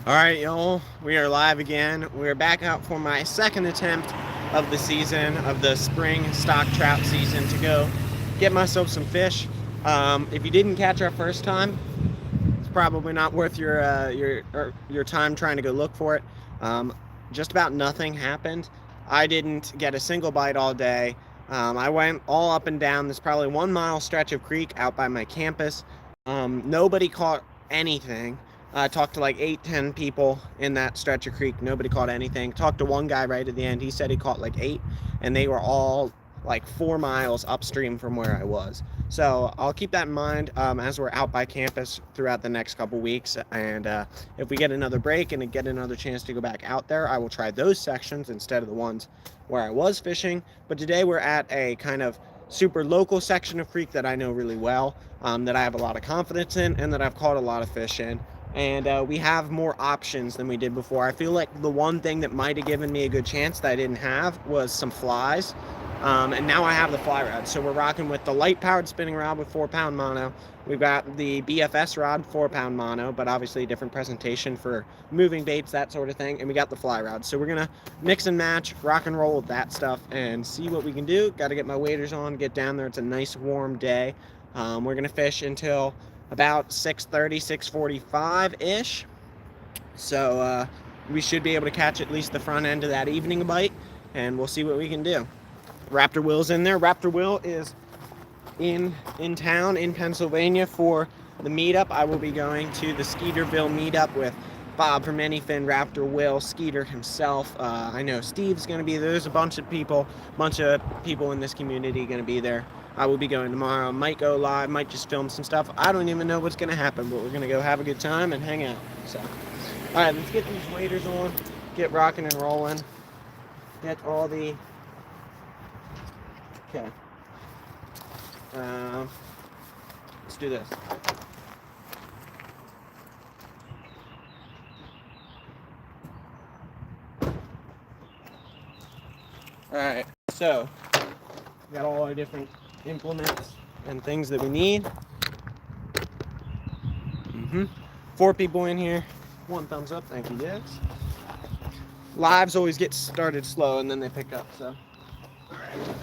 Alright, y'all, we are live again. We're back out for my second attempt of the season, of the spring stock trout season, to go get myself some fish. If you didn't catch our first time, it's probably not worth your time trying to go look for it. Um, just about nothing happened. I didn't get a single bite all day. I went all up and down this probably 1 mile stretch of creek out by my campus. Nobody caught anything. Talked to like 8, 10 people in that stretch of creek. Nobody caught anything. Talked to one guy right at the end. He said he caught like 8, and they were all like 4 miles upstream from where I was. So I'll keep that in mind as we're out by campus throughout the next couple weeks. And if we get another break and get another chance to go back out there, I will try those sections instead of the ones where I was fishing. But today we're at a kind of super local section of creek that I know really well, that I have a lot of confidence in, and that I've caught a lot of fish in. And we have more options than we did before. I feel like the one thing that might have given me a good chance that I didn't have was some flies. And now I have the fly rod. So we're rocking with the light powered spinning rod with 4 pound mono. We've got the BFS rod, 4 pound mono, but obviously a different presentation for moving baits, that sort of thing. And we got the fly rod. So we're going to mix and match, rock and roll with that stuff and see what we can do. Got to get my waders on, get down there. It's a nice warm day. We're going to fish until about 6:30, 6:45-ish. So we should be able to catch at least the front end of that evening bite, and we'll see what we can do. Raptor Will's in there. Raptor Will is in town in Pennsylvania for the meetup. I will be going to the Skeeterville meetup with Bob from Anyfin, Raptor Will, Skeeter himself. I know Steve's going to be there. There's a bunch of people in this community going to be there. I will be going tomorrow. Might go live, might just film some stuff. I don't even know what's going to happen, but we're going to go have a good time and hang out. So, all right, let's get these waders on, get rocking and rolling, get all the... Okay. Let's do this. Alright, so we got all our different implements and things that we need. 4 people in here. 1 thumbs up, thank you guys. Lives always get started slow and then they pick up, so. Alright.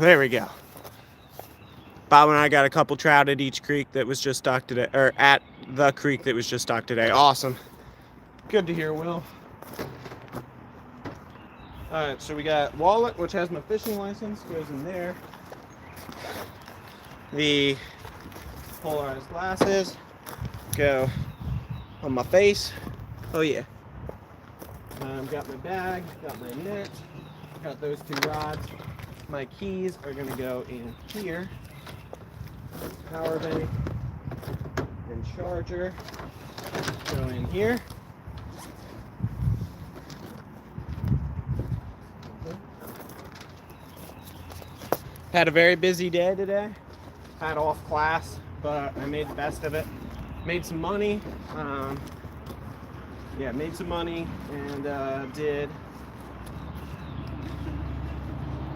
There we go. Bob and I got a couple trout at each creek that was just stocked today, or at the creek that was just stocked today. Awesome. Good to hear, Will. Alright, so we got wallet, which has my fishing license, goes in there. The polarized glasses go on my face. Oh yeah. Got my bag, got my net, got those 2 rods. My keys are going to go in here. Power bank and charger go in here. Had a very busy day today. Had off class, but I made the best of it. Made some money. Made some money and did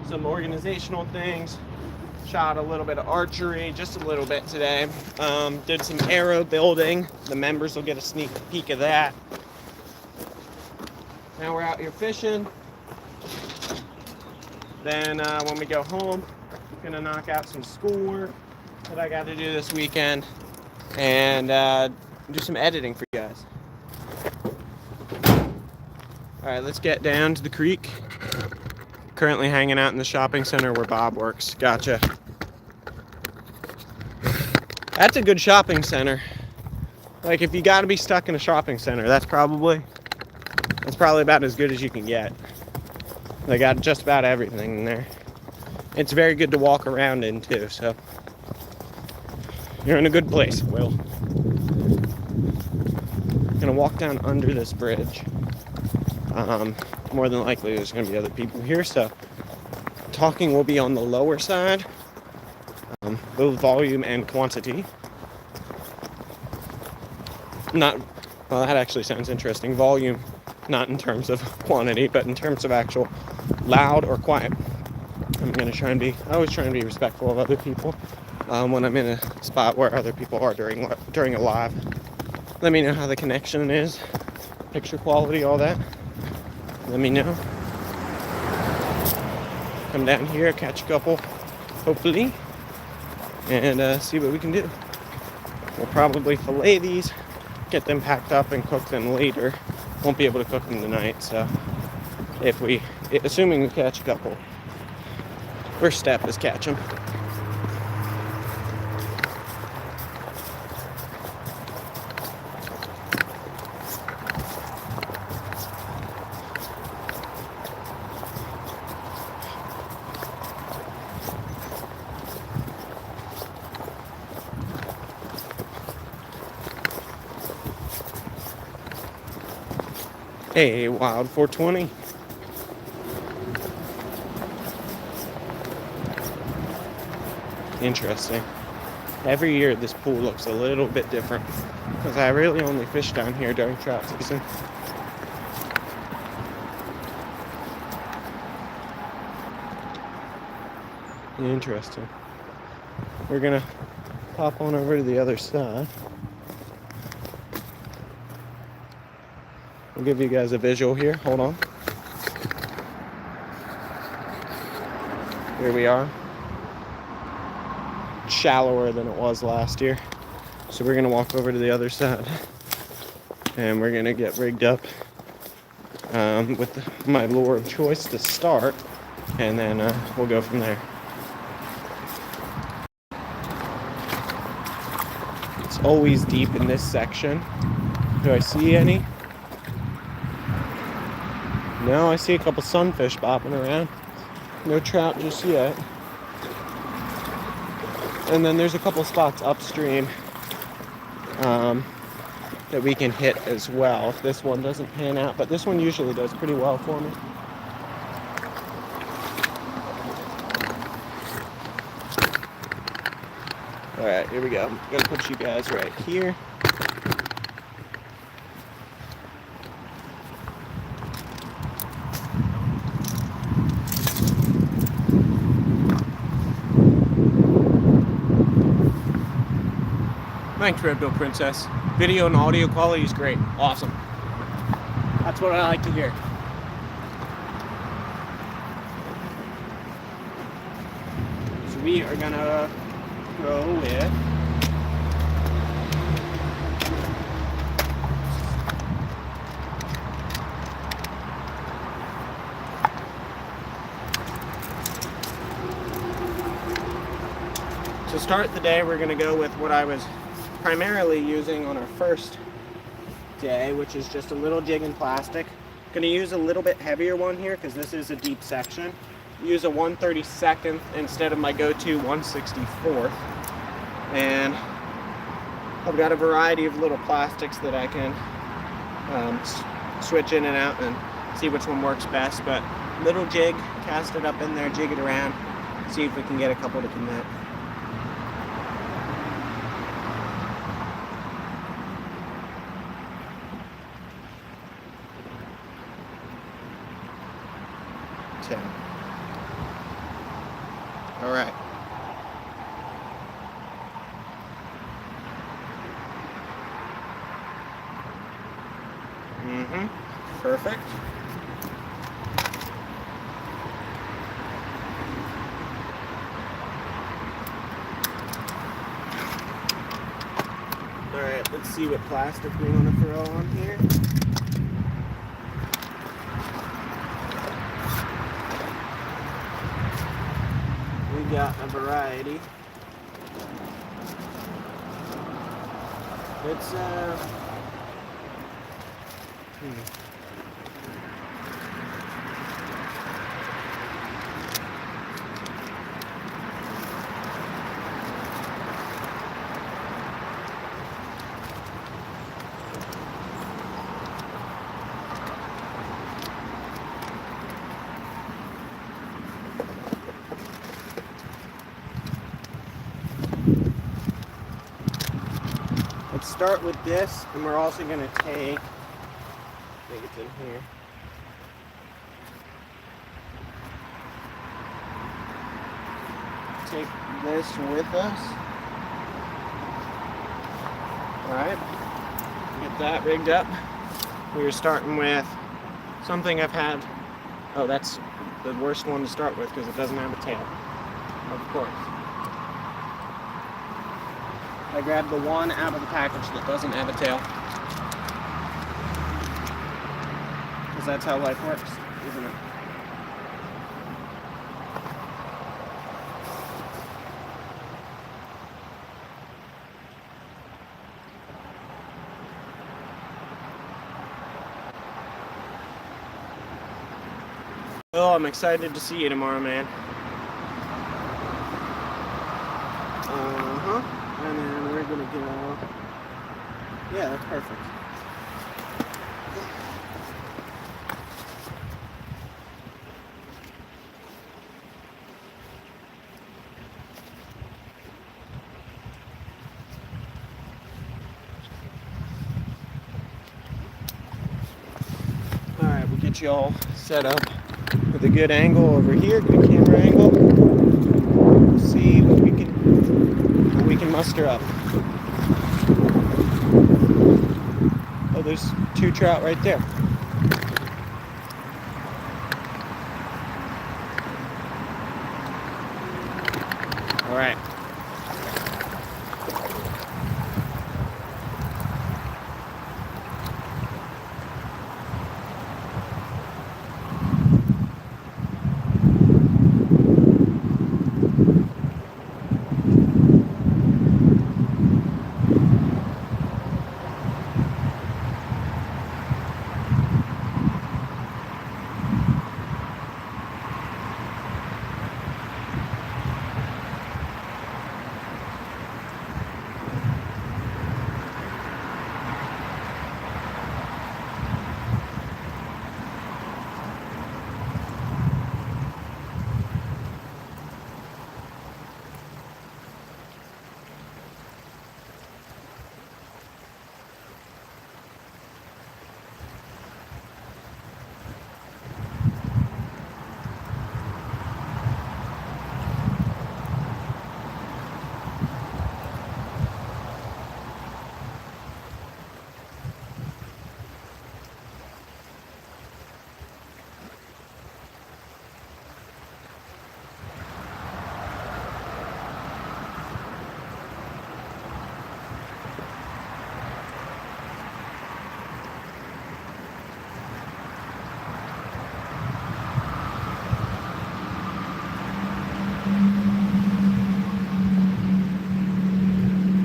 some organizational things. Shot a little bit of archery, just a little bit today. Did some arrow building. The members will get a sneak peek of that. Now we're out here fishing. Then when we go home, I'm gonna knock out some schoolwork that I got to do this weekend and do some editing for you guys. All right, let's get down to the creek. Currently hanging out in the shopping center where Bob works. Gotcha. That's a good shopping center. Like, if you got to be stuck in a shopping center, that's probably about as good as you can get. They got just about everything in there. It's very good to walk around in too, so you're in a good place, Will. Gonna walk down under this bridge. More than likely there's gonna be other people here, so talking will be on the lower side, both volume and quantity. Well, that actually sounds interesting. Volume, not in terms of quantity, but in terms of actual loud or quiet. I always try and be respectful of other people when I'm in a spot where other people are during a live. Let me know how the connection is, picture quality, all that. Let me know. Come down here, catch a couple, hopefully, and see what we can do. We'll probably fillet these, get them packed up and cook them later. Won't be able to cook them tonight, so assuming we catch a couple, first step is catch them. Hey, Wild 420. Interesting. Every year this pool looks a little bit different because I really only fish down here during trout season. Interesting. We're gonna pop on over to the other side. I'll give you guys a visual here. Hold on. Here we are. Shallower than it was last year. So we're gonna walk over to the other side and we're gonna get rigged up with my lure of choice to start, and then we'll go from there. It's always deep in this section. Do I see any? No, I see a couple sunfish bopping around. No trout just yet. And then there's a couple spots upstream that we can hit as well if this one doesn't pan out. But this one usually does pretty well for me. Alright, here we go. I'm gonna put you guys right here. Thanks, Red Bill Princess. Video and audio quality is great. Awesome. That's what I like to hear. So we are gonna go with to start the day. We're gonna go with what I was primarily using on our first day, which is just a little jig and plastic. I'm going to use a little bit heavier one here because this is a deep section. Use a 1/32 instead of my go-to 1/64. And I've got a variety of little plastics that I can switch in and out and see which one works best. But little jig, cast it up in there, jig it around, see if we can get a couple to commit. All right. Perfect. All right, let's see what plastic we want to throw on here. We got a variety. It's let's start with this, and we're also going to take, I think it's in here. Take this with us. Alright, get that rigged up. We're starting with something I've had. Oh, that's the worst one to start with because it doesn't have a tail. Of course. I grabbed the one out of the package that doesn't have a tail. Because that's how life works, isn't it? Oh, I'm excited to see you tomorrow, man. And then we're gonna go. Yeah, that's perfect. All right, we'll get you all set up with a good angle over here, good camera angle. See what we can muster up. Oh, there's 2 trout right there. All right.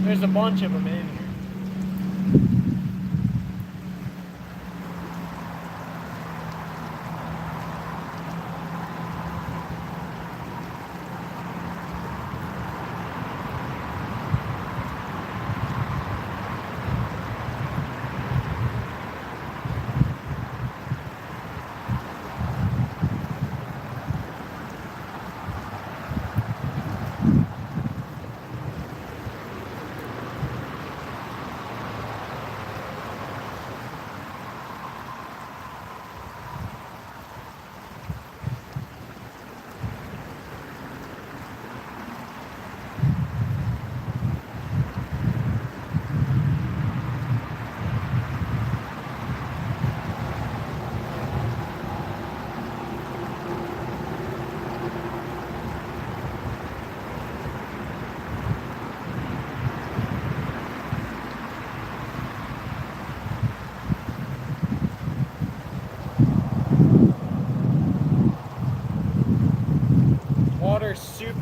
There's a bunch of them in here.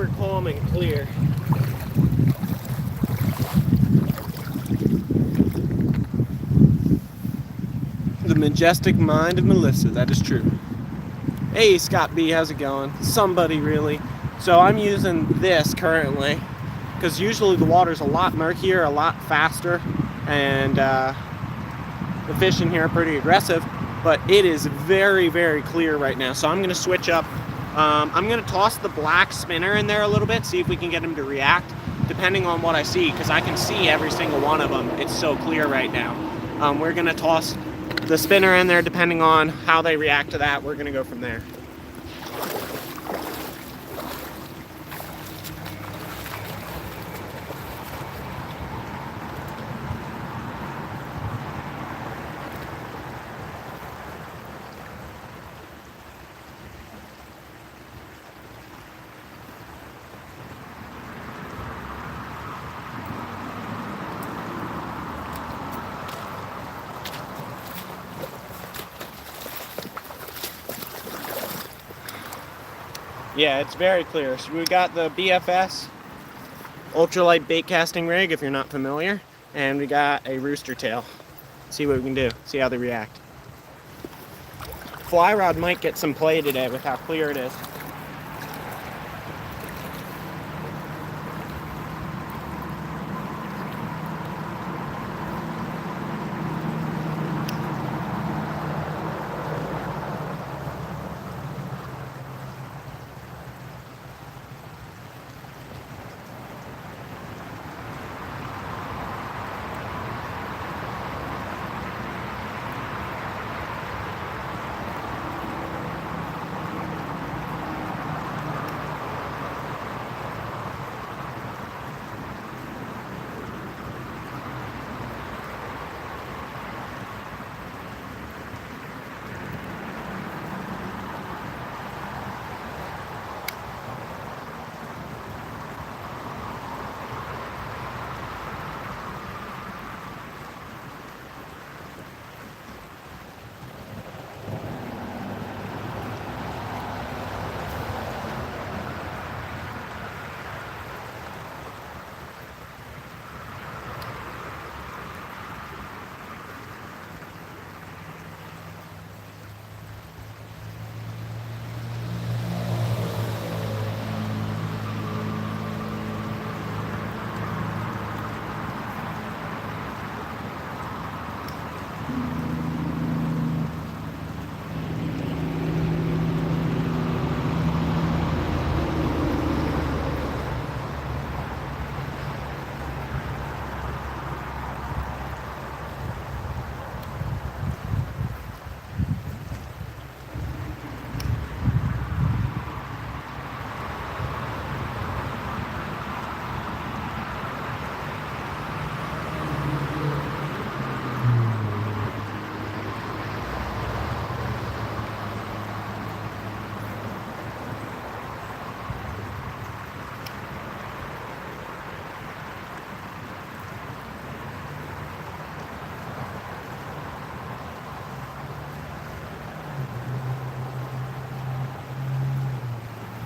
super calm and clear. The majestic mind of Melissa, that is true. Hey Scott B, how's it going? Somebody really. So I'm using this currently because usually the water's a lot murkier, a lot faster, and the fish in here are pretty aggressive, but it is very, very clear right now. So I'm going to switch up. I'm going to toss the black spinner in there a little bit, see if we can get him to react, depending on what I see, because I can see every single one of them. It's so clear right now. We're going to toss the spinner in there, depending on how they react to that. We're going to go from there. Yeah, it's very clear. So we got the BFS ultralight bait casting rig, if you're not familiar, and we got a rooster tail. See what we can do, see how they react. Fly rod might get some play today with how clear it is.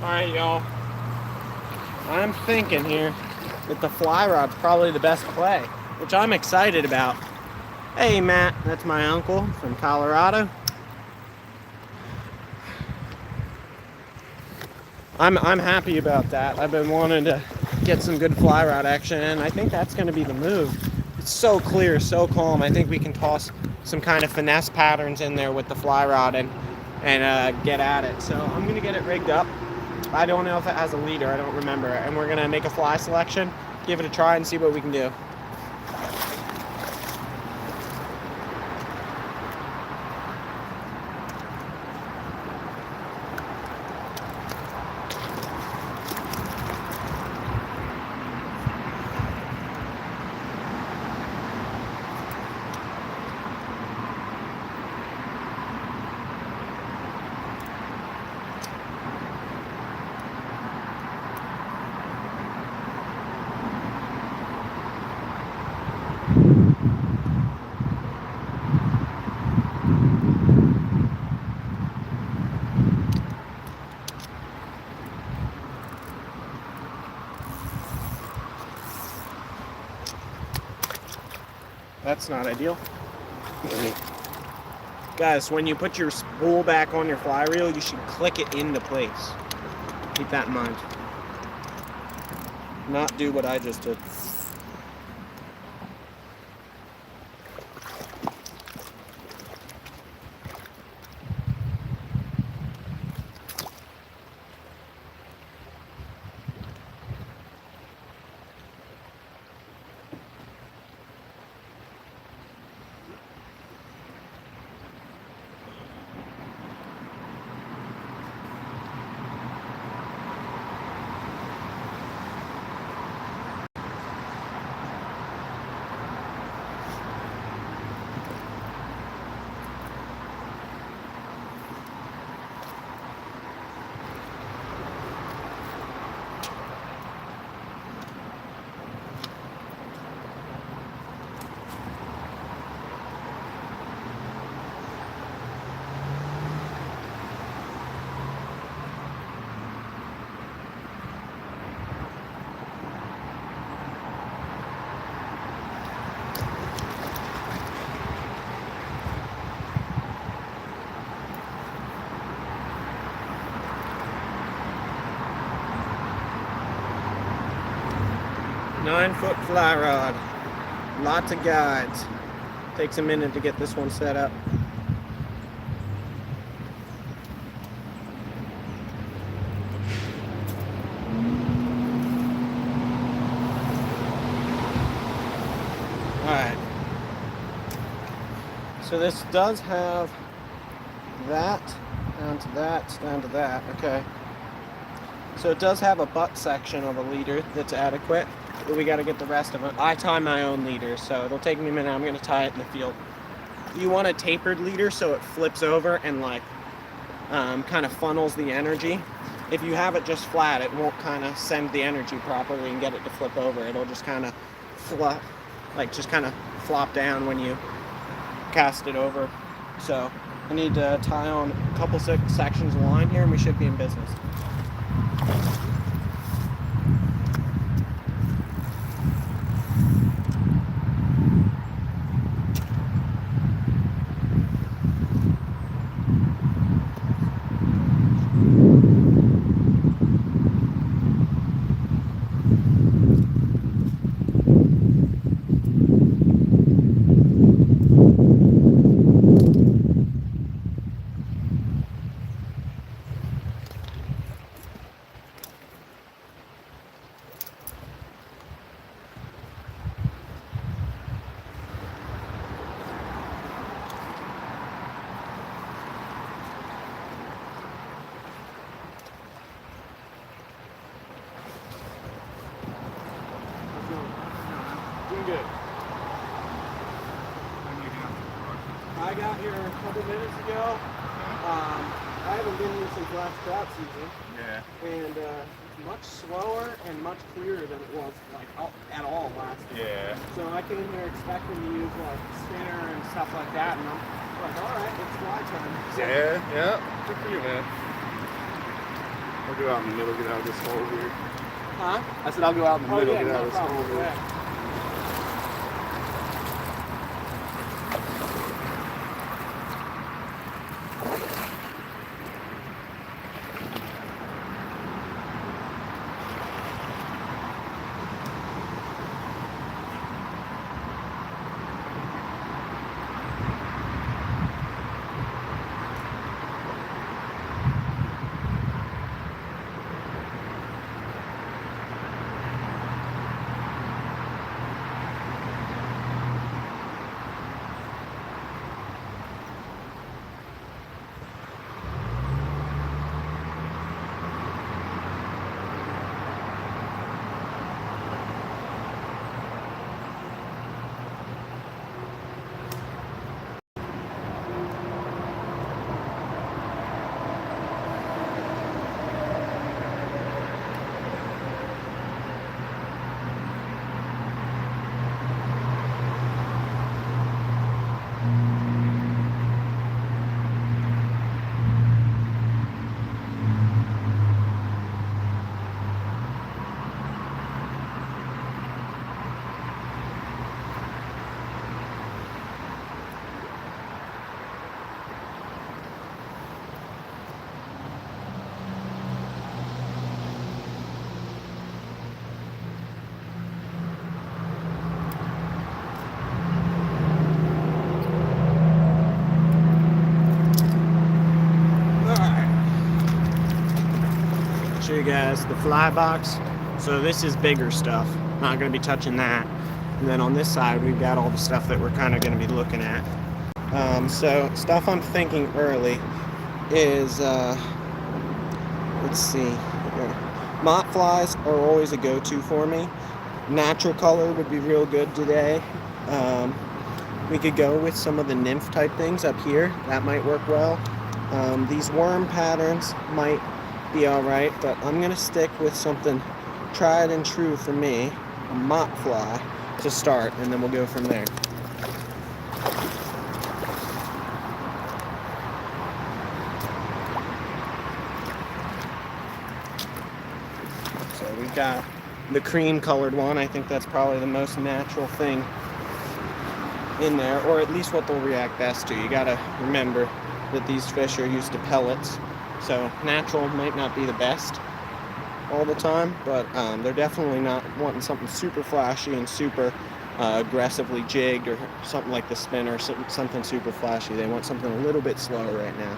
Alright, y'all. I'm thinking here that the fly rod's probably the best play, which I'm excited about. Hey, Matt, that's my uncle from Colorado. I'm happy about that. I've been wanting to get some good fly rod action, and I think that's going to be the move. It's so clear, so calm. I think we can toss some kind of finesse patterns in there with the fly rod and get at it. So I'm going to get it rigged up. I don't know if it has a leader. I don't remember. And we're going to make a fly selection, give it a try, and see what we can do. that's not ideal. Guys, when you put your spool back on your fly reel, you should click it into place. Keep that in mind. Not do what I just did. Nine-foot fly rod. Lots of guides. Takes a minute to get this one set up. Alright. So this does have that, down to that, down to that. Okay. So it does have a butt section of a leader that's adequate. But we got to get the rest of it. I tie my own leader, so it'll take me a minute. I'm going to tie it in the field. You want a tapered leader so it flips over and like kind of funnels the energy. If you have it just flat, it won't kind of send the energy properly and get it to flip over. It'll just kind of flop, like just kind of flop down when you cast it over. So I need to tie on a couple sections of line here and we should be in business. Good. I got here a couple minutes ago. I haven't been here since last trout season. Yeah. And it's much slower and much clearer than it was like at all last year. Yeah. So I came here expecting to use like spinner and stuff like that, and I'm like, all right, it's fly time. So, Yeah. Good for you, man. I'll go out in the middle, get out of this hole here. Huh? I said I'll go out in the middle, yeah, get out no of this hole problem. here. Yeah. show you guys the fly box. So this is bigger stuff. Not going to be touching that. And then on this side, we've got all the stuff that we're kind of going to be looking at. So stuff I'm thinking early is, let's see. Mott flies are always a go-to for me. Natural color would be real good today. We could go with some of the nymph type things up here. That might work well. These worm patterns might be alright, but I'm going to stick with something tried and true for me, a mott fly, to start, and then we'll go from there. So we've got the cream colored one. I think that's probably the most natural thing in there, or at least what they'll react best to. You gotta remember that these fish are used to pellets, so natural might not be the best all the time, but they're definitely not wanting something super flashy and super aggressively jigged or something like the spinner, something super flashy. They want something a little bit slower right now.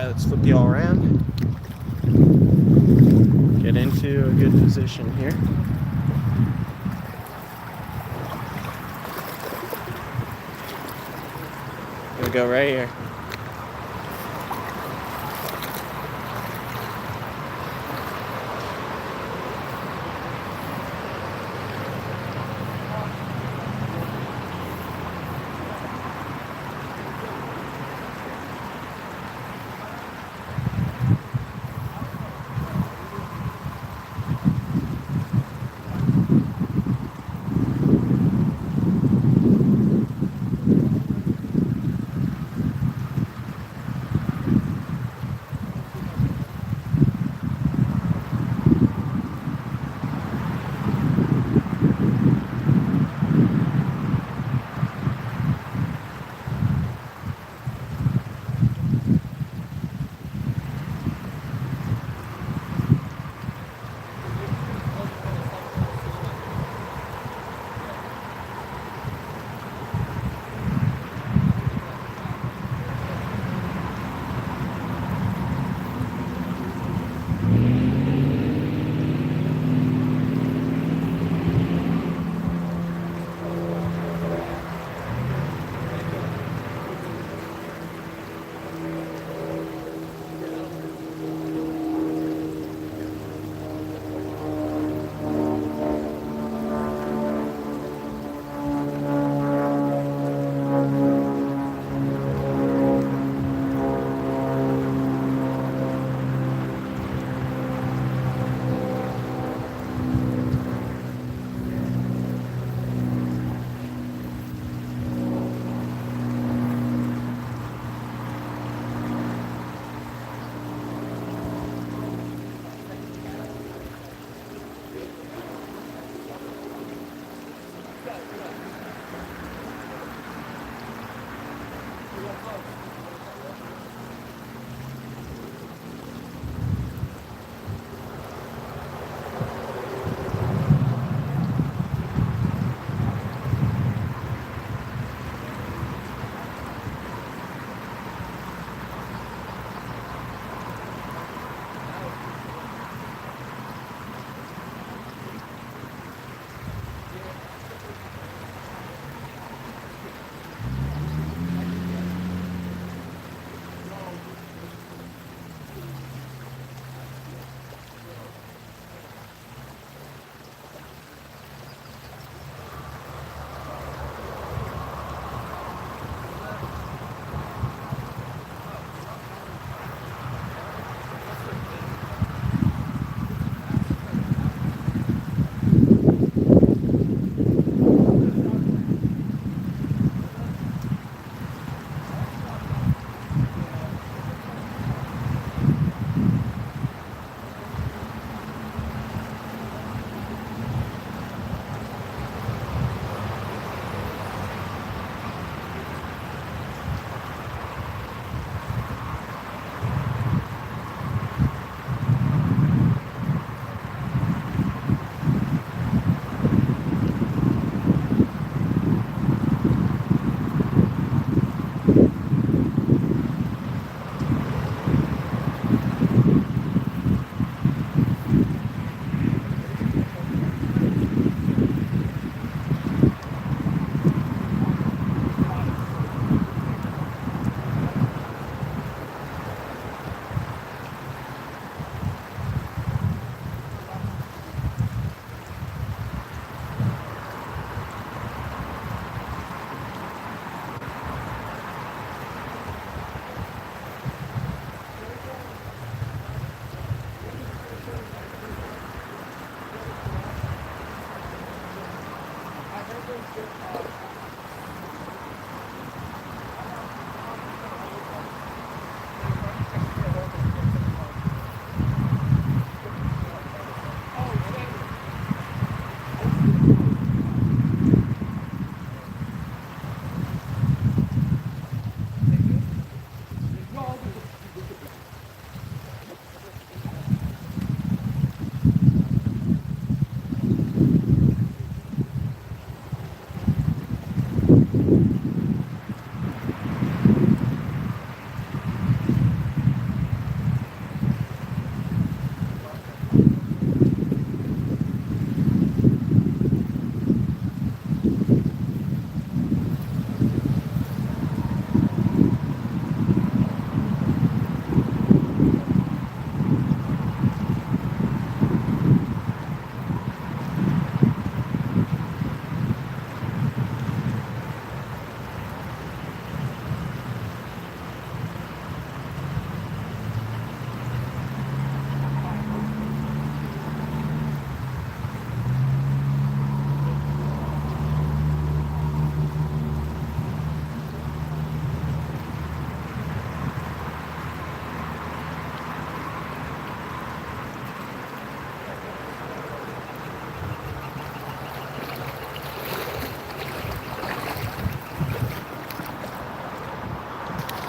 Let's flip you all around. Get into a good position here. Gonna go right here.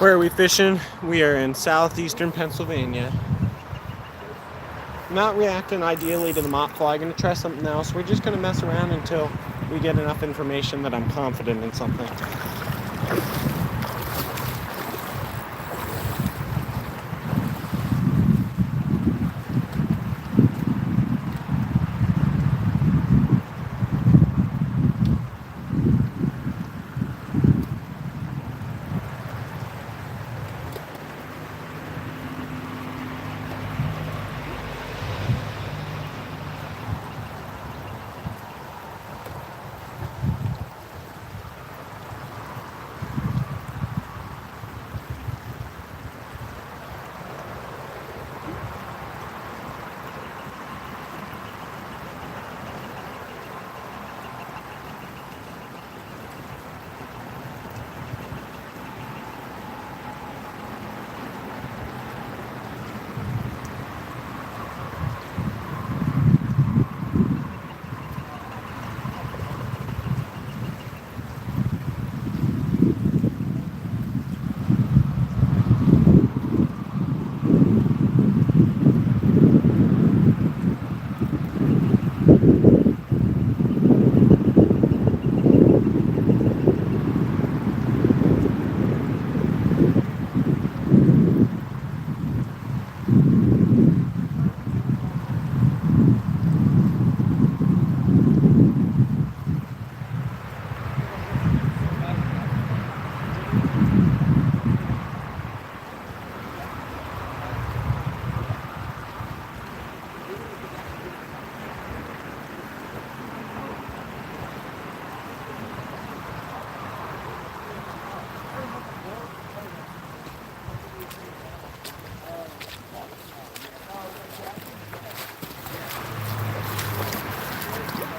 Where are we fishing? We are in southeastern Pennsylvania. Not reacting ideally to the mop fly. Going to try something else. We're just going to mess around until we get enough information that I'm confident in something.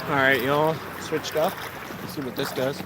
Alright, y'all, switched up. Let's see what this does.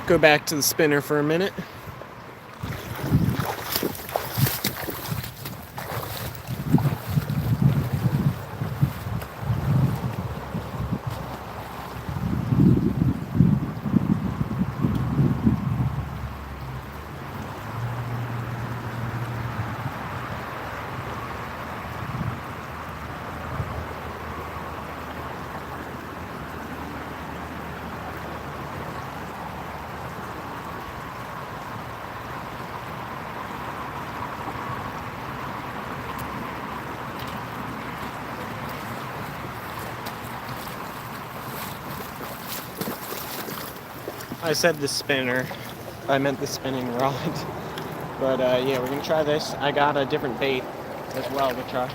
go back to the spinner for a minute. I said the spinner. I meant the spinning rod. But yeah, we're gonna try this. I got a different bait as well to try.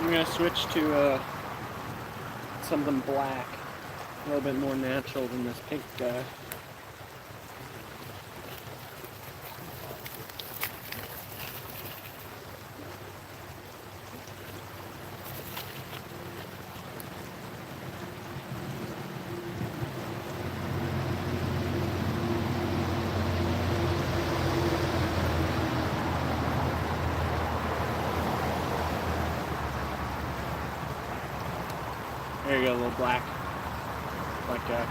I'm gonna switch to something black, a little bit more natural than this pink guy. There you go, a little black guy.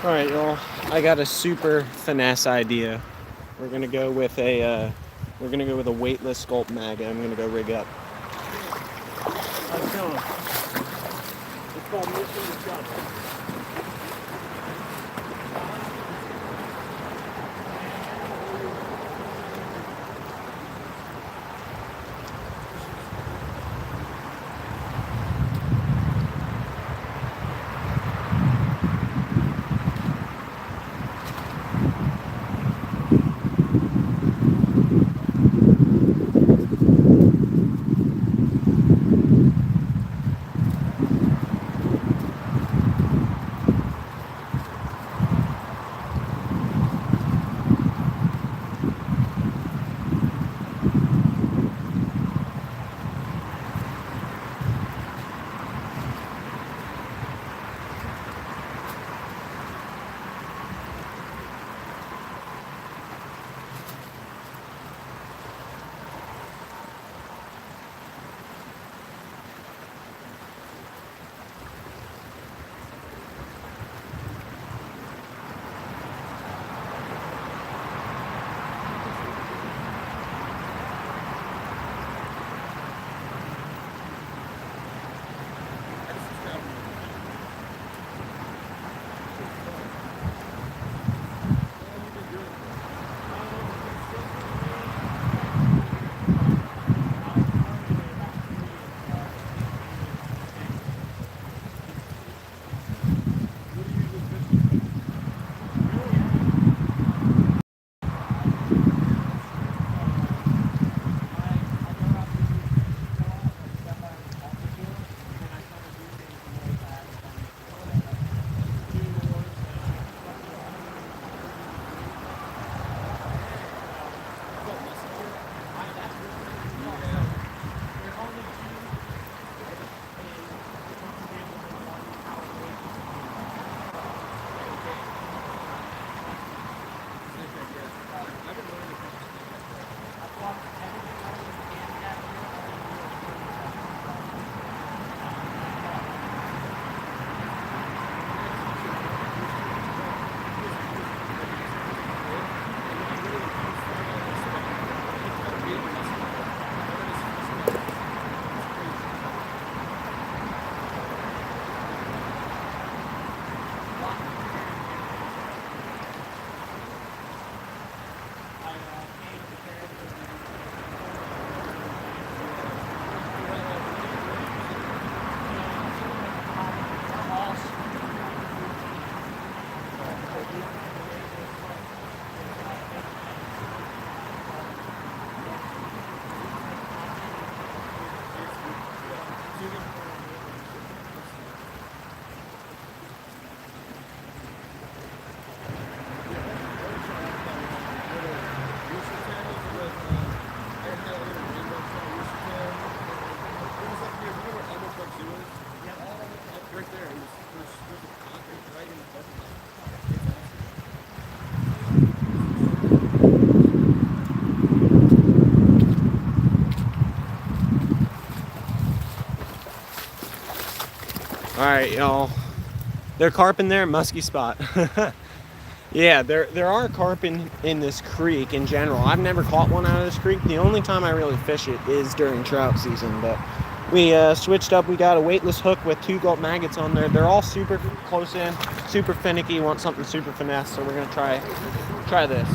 All right, y'all. I got a super finesse idea. We're gonna go with a weightless sculpt mag. I'm gonna go rig up. How's it going? It's called missing the shovel. All right, y'all. They're carp in there, musky spot. Yeah, there are carp in this creek in general. I've never caught one out of this creek. The only time I really fish it is during trout season. But we switched up. We got a weightless hook with 2 gulp maggots on there. They're all super close in, super finicky. Want something super finesse, so we're gonna try this.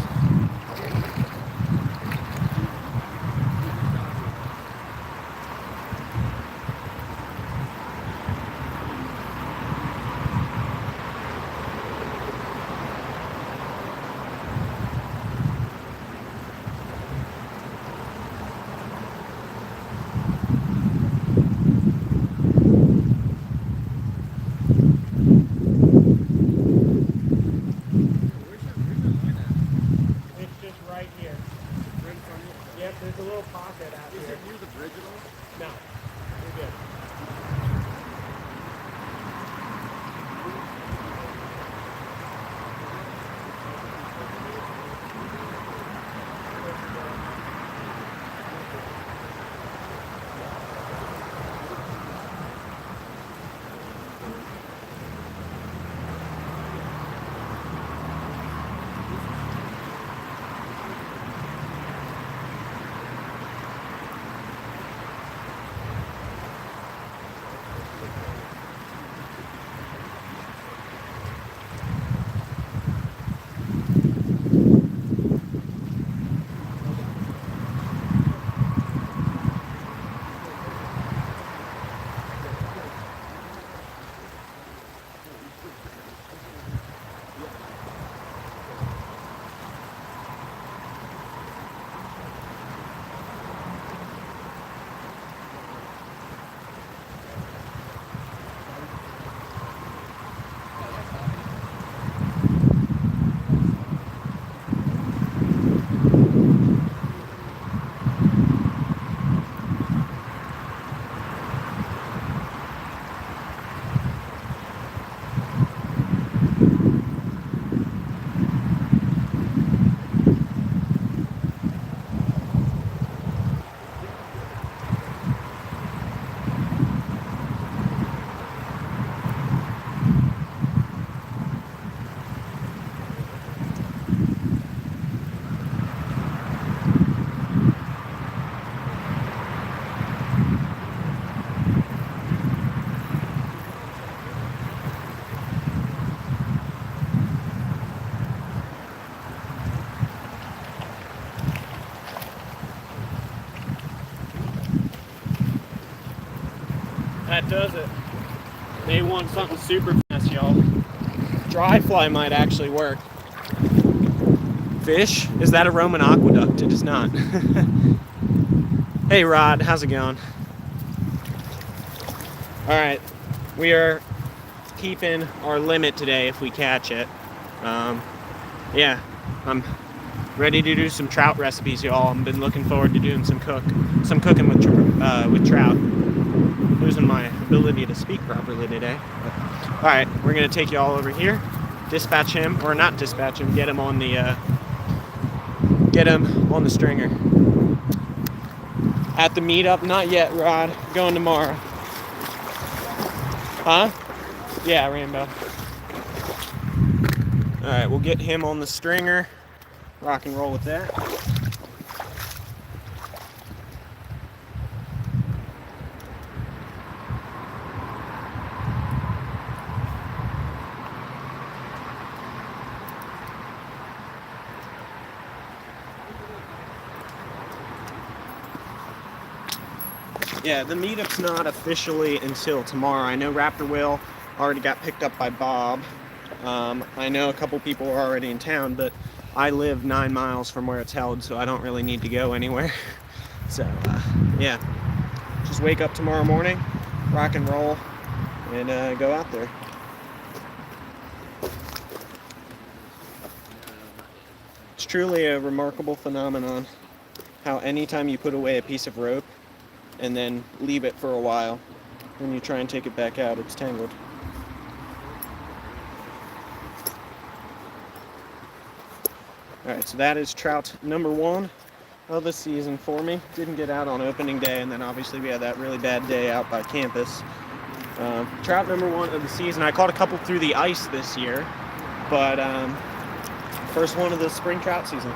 That does it. They want something super fast, y'all. Dry fly might actually work. Fish? Is that a Roman aqueduct? It is not. Hey Rod, how's it going? Alright, we are keeping our limit today if we catch it. Yeah, I'm ready to do some trout recipes, y'all. I've been looking forward to doing some cooking with trout. Losing my ability to speak properly today. All right, we're gonna take you all over here, dispatch him, or not dispatch him, get him on the stringer. At the meetup, not yet, Rod. Going tomorrow. Huh? Yeah, Rainbow. All right, we'll get him on the stringer. Rock and roll with that. Yeah, the meetup's not officially until tomorrow. I know Raptor Will already got picked up by Bob. I know a couple people are already in town, but I live 9 miles from where it's held, so I don't really need to go anywhere. So, yeah. Just wake up tomorrow morning, rock and roll, and go out there. It's truly a remarkable phenomenon how anytime you put away a piece of rope and then leave it for a while, when you try and take it back out, it's tangled. Alright, so that is trout number 1 of the season for me. Didn't get out on opening day, and then obviously we had that really bad day out by campus. Trout number 1 of the season. I caught a couple through the ice this year, but first one of the spring trout season.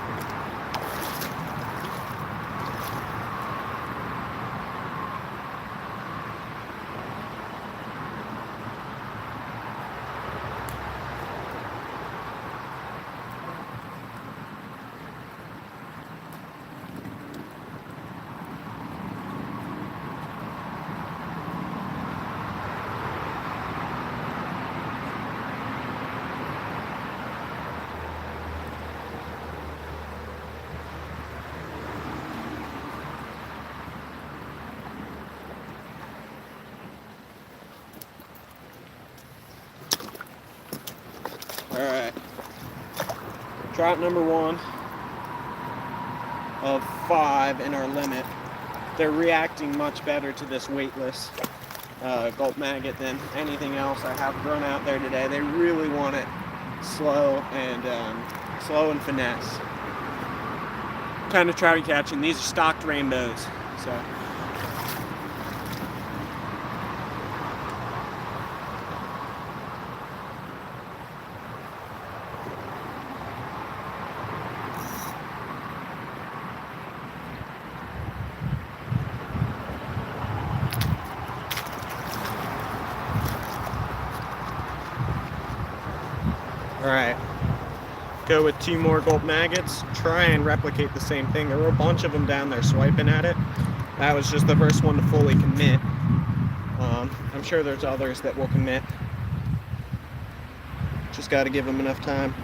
Alright. Trout number 1 of 5 in our limit. They're reacting much better to this weightless gulp maggot than anything else I have thrown out there today. They really want it slow and finesse. What kind of trout are you catching? These are stocked rainbows. So. Alright, go with 2 more gulp maggots, try and replicate the same thing. There were a bunch of them down there swiping at it. That was just the first one to fully commit. I'm sure there's others that will commit. Just got to give them enough time.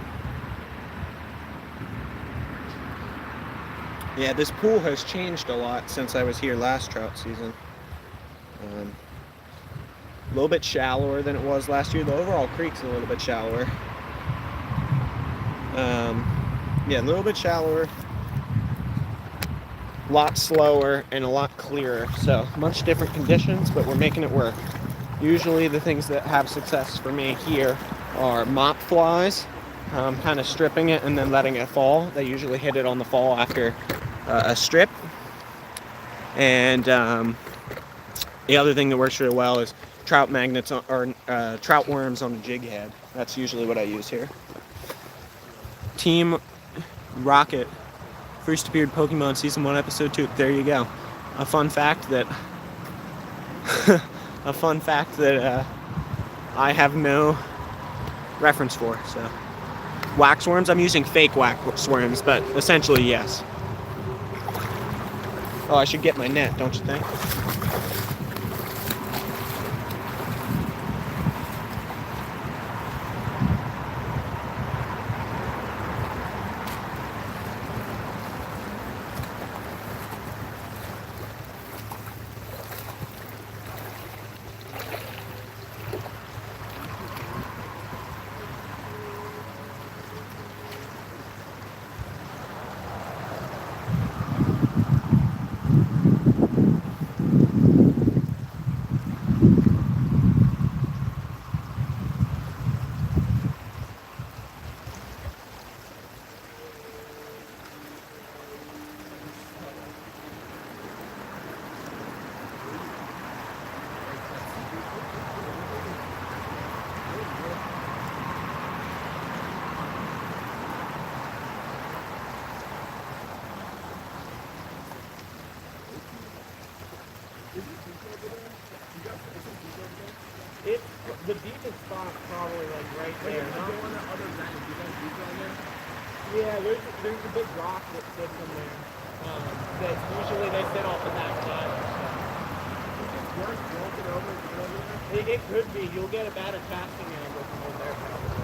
Yeah, this pool has changed a lot since I was here last trout season. A little bit shallower than it was last year. The overall creek's a little bit shallower. Yeah, a little bit shallower, a lot slower, and a lot clearer. So much different conditions, but we're making it work. Usually the things that have success for me here are mop flies, kind of stripping it and then letting it fall. They usually hit it on the fall after a strip. And the other thing that works really well is trout magnets or trout worms on a jig head. That's usually what I use here. Team Rocket first appeared Pokemon Season 1 Episode 2. There you go. A fun fact that I have no reference for. So waxworms, I'm using fake waxworms, but essentially yes. Oh, I should get my net, don't you think? It's the deepest spot's probably like right there. Not the one that other than you guys deep down there? Yeah, there's a big rock that sits in there. That usually they sit off the back side. Worth walking over and over there? It could be. You'll get a better casting angle from over there probably.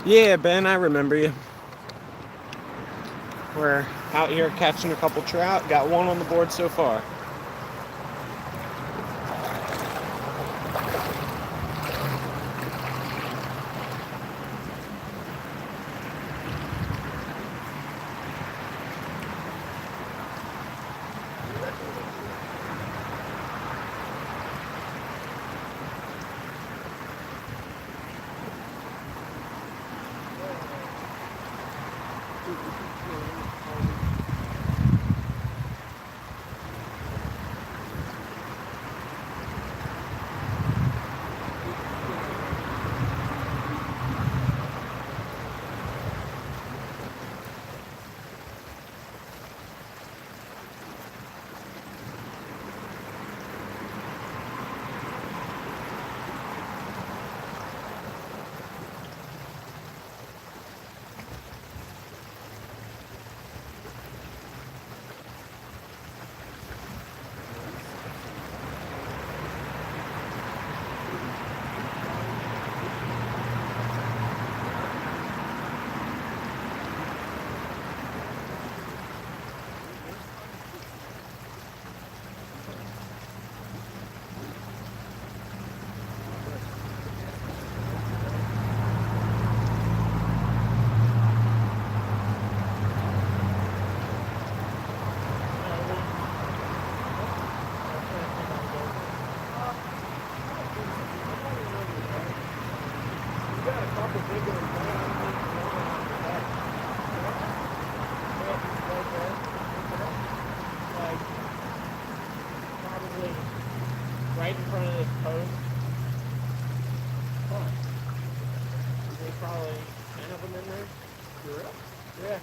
Yeah, Ben, I remember you. We're out here catching a couple trout. Got one on the board so far. Right in front of this post. Huh. There's probably 10 of them in there. For real? Yeah.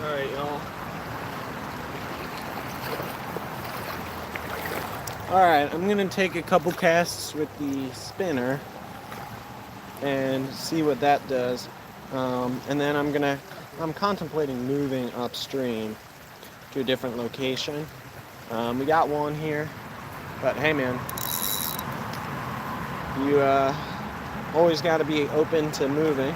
Alright, y'all. Alright, I'm gonna take a couple casts with the spinner and see what that does. And then I'm contemplating moving upstream to a different location. We got one here, but hey man, you always got to be open to moving.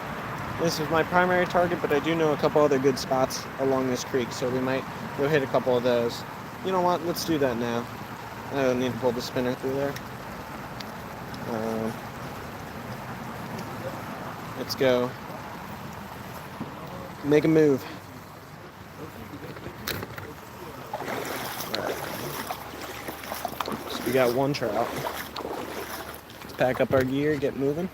This is my primary target, but I do know a couple other good spots along this creek, so we might go hit a couple of those. You know what? Let's do that now. I don't need to pull the spinner through there. Let's go. Make a move. Alright. So we got one trout. Let's pack up our gear, get moving.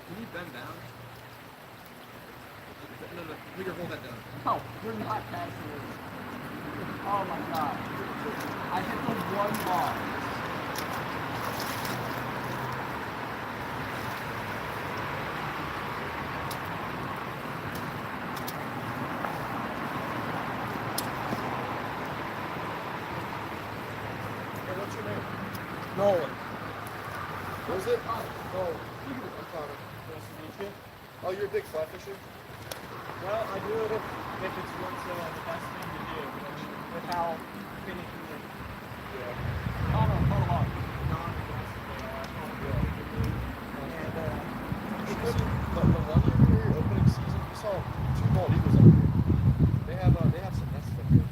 Can you bend down? No, we can hold that down. Oh, we're not casting this. Oh my god. I hit the one ball. Hey, what's your name? Nolan. What is it? Nolan. I'm Connor. Nice to meet you. Oh, you're a big fly fisher? Well, I do it if it's what's the best thing to do, with how finicky it is. Yeah. Oh no, hold on. Non-aggressive they are. And, Because the 1 year we were opening season, we saw 2 bald eagles up here. They have some nests up here.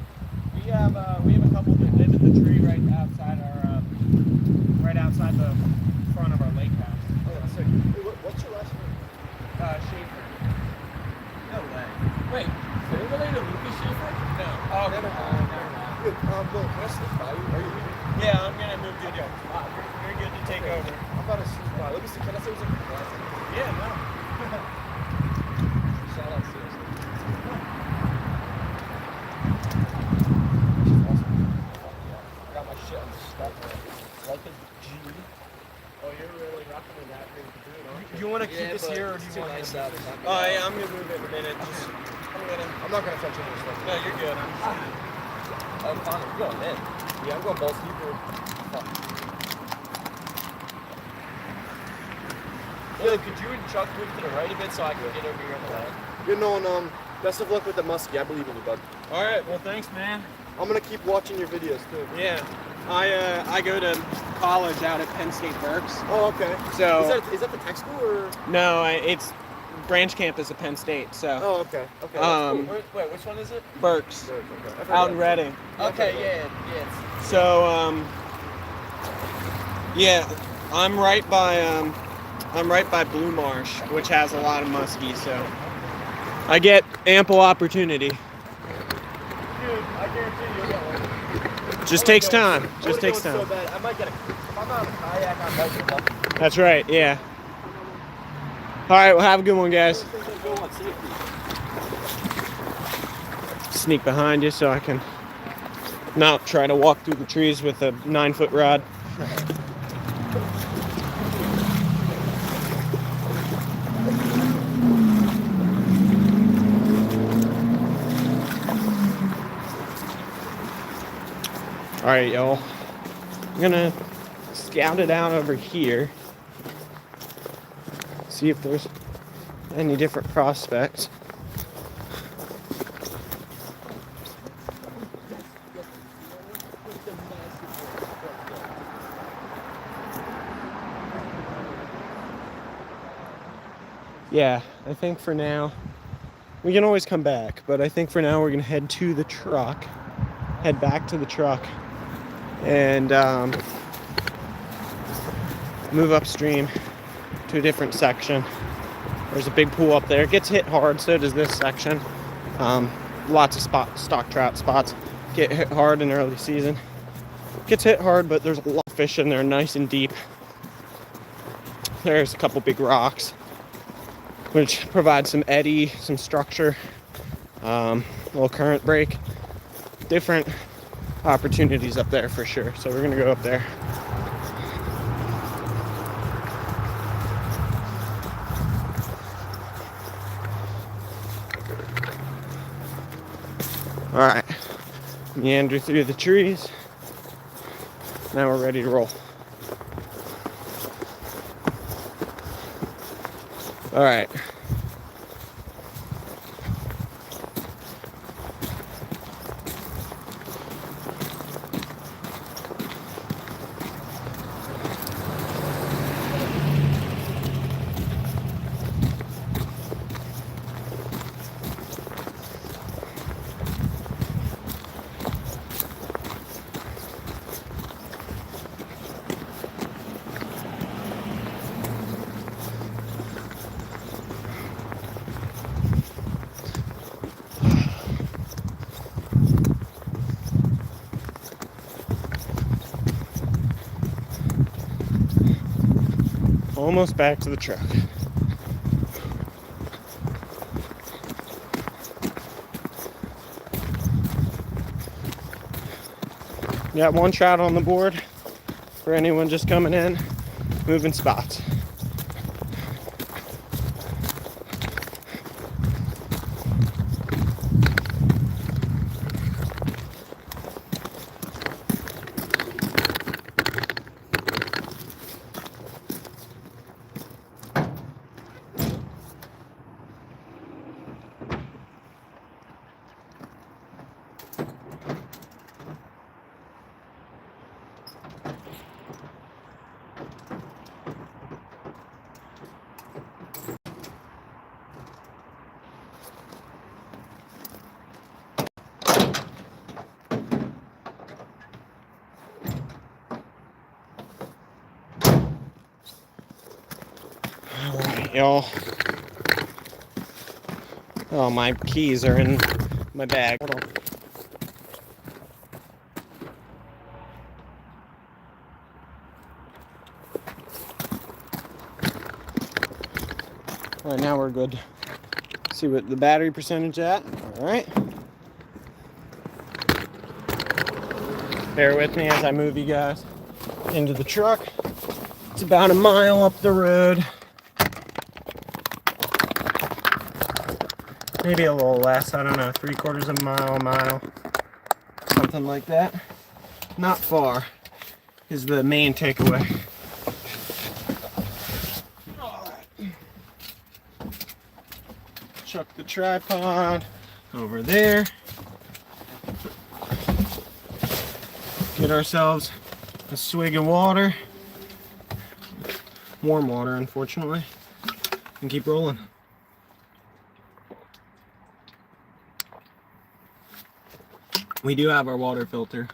we have a couple that live in the tree right outside the front of our lake house. Oh, that's sick. Hey, what's your last name? Schaefer. No way. Wait, are you related to Lucas Schaefer? No. Oh, Never mind. Bill, can I slip by you? Are you leaving? Yeah, I'm gonna move to a different spot. You're good to take over. I'm about to slip by. Let me see. Can I say what's up? Yeah, no. Shout out, seriously. She's awesome. I got my shit unstuck. Like a G. Oh, you're really rocking with that big dude, aren't You want to keep this here, or do you want nice to out? Oh, Yeah, I'm gonna move it in a minute. I'm not gonna touch any of this stuff. No, you're good. Oh, Connor, you're going in. Yeah, I'm going balls deeper. Fuck. Yo, could you and Chuck move to the right a bit so I can get over here on the left? You're knowing, best of luck with the muskie. I believe in you, bud. All right. Well, thanks, man. I'm gonna keep watching your videos too. Yeah. I go to college out at Penn State Berks. Oh, okay. So Is that the tech school or? no, it's branch campus at Penn State. So Oh, okay. Okay. Wait, which one is it? Berks Okay. I've heard out in that. Reading. Okay, yeah. So yeah, I'm right by Blue Marsh, which has a lot of muskie. So I get ample opportunity. Dude, I guarantee you'll get one. Just takes time. I Just would've takes gone time. So bad. I might get if I'm on a kayak, I might get lucky. That's right. Yeah. All right. Well, have a good one, guys. Go on safety. Sneak behind you so I can not try to walk through the trees with a 9-foot rod. All right, y'all. I'm gonna scout it out over here. See see if there's any different prospects. Yeah, I think for now, we can always come back, but I think for now we're gonna head to the truck, head back to the truck, and move upstream to a different section. There's a big pool up there. It gets hit hard, so does this section. Lots of stock trout spots get hit hard in early season. Gets hit hard, but there's a lot of fish in there, nice and deep. There's a couple big rocks, which provides some eddy, some structure, a little current break. Different opportunities up there for sure. So we're gonna go up there. All right, meander through the trees. Now we're ready to roll. All right. Almost back to the truck. Got one trout on the board for anyone just coming in, moving spots. Alright, y'all. Oh, my keys are in my bag. Hold on. Alright, now we're good. See what the battery percentage at. Alright. Bear with me as I move you guys into the truck. It's about a mile up the road. Maybe a little less, I don't know, 3/4 of a mile, something like that. Not far is the main takeaway. Chuck the tripod over there. Get ourselves a swig of water. Warm water, unfortunately. And keep rolling. We do have our water filter,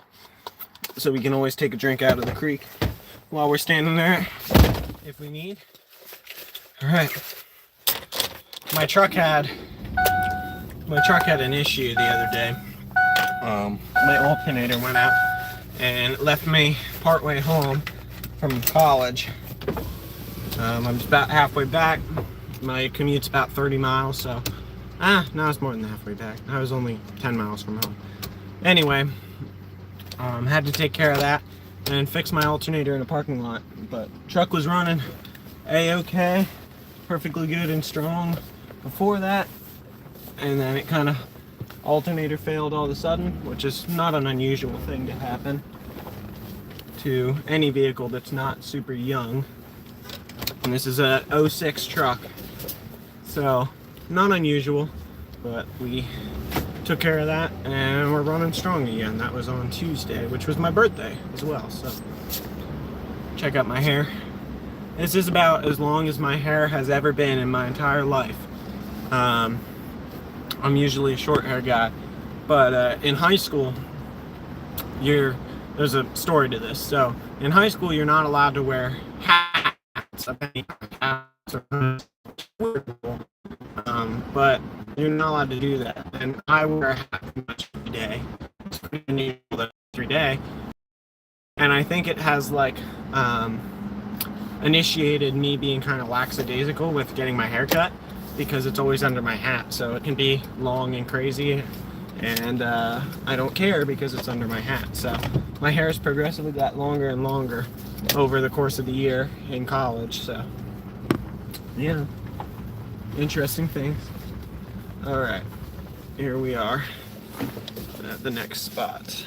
so we can always take a drink out of the creek while we're standing there if we need. All right. My truck had an issue the other day. My alternator went out and left me partway home from college. I'm just about halfway back. My commute's about 30 miles, so no, it's more than halfway back. I was only 10 miles from home. Anyway, had to take care of that and fix my alternator in a parking lot. But truck was running a-okay, perfectly good and strong before that, and then it kind of alternator failed all of a sudden, which is not an unusual thing to happen to any vehicle that's not super young. And this is a '06 truck, so not unusual, but we took care of that and we're running strong again. That was on Tuesday, which was my birthday as well. So check out my hair. This is about as long as my hair has ever been in my entire life. I'm usually a short hair guy, but in high school, there's a story to this. So in high school, you're not allowed to wear hats of any kind. But you're not allowed to do that. And I wear a hat pretty much every day. It's pretty unusual every day. And I think it has like initiated me being kind of lackadaisical with getting my hair cut, because it's always under my hat. So it can be long and crazy, and I don't care because it's under my hat. So my hair has progressively got longer and longer over the course of the year in college. So yeah, interesting things. All right, here we are at the next spot.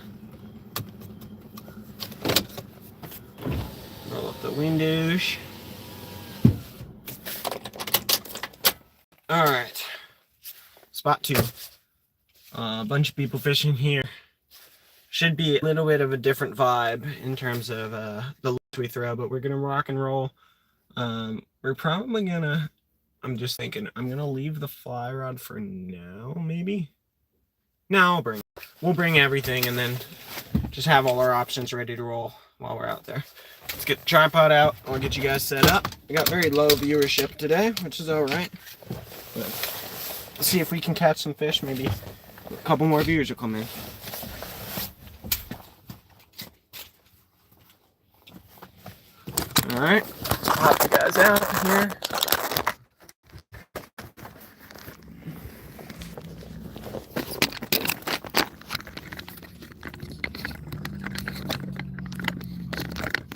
Roll up the windows. All right, spot 2. A bunch of people fishing here. Should be a little bit of a different vibe in terms of the looks we throw, but we're gonna rock and roll. We're probably gonna, I'm just thinking, I'm gonna leave the fly rod for now, maybe? No, we'll bring everything and then just have all our options ready to roll while we're out there. Let's get the tripod out. I'll get you guys set up. We got very low viewership today, which is all right. But let's see if we can catch some fish. Maybe a couple more viewers will come in. All right, let's pop you guys out here.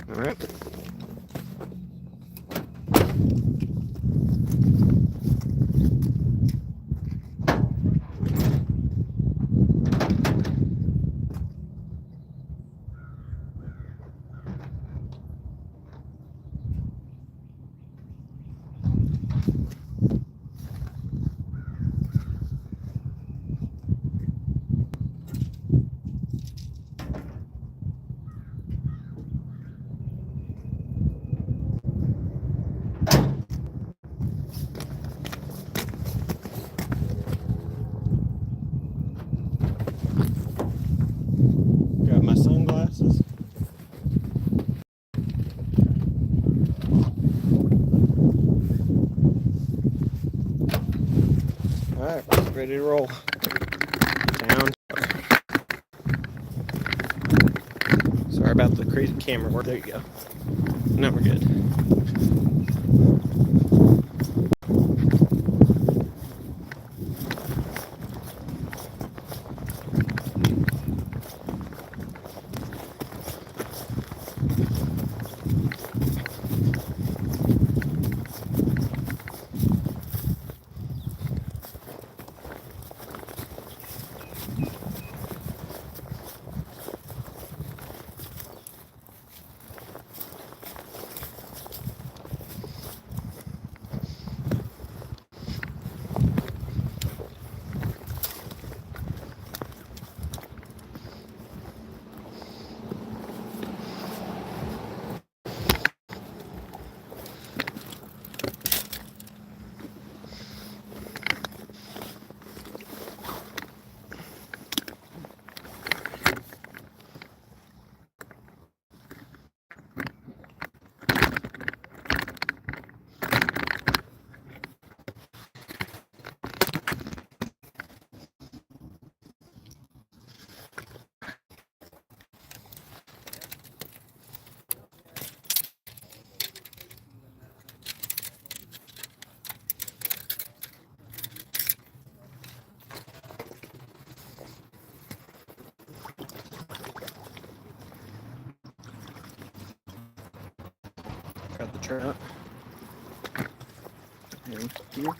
All right. Grab my sunglasses. All right, ready to roll. Down. Sorry about the crazy camera work. There you go. Now we're good. Got the trout. And here.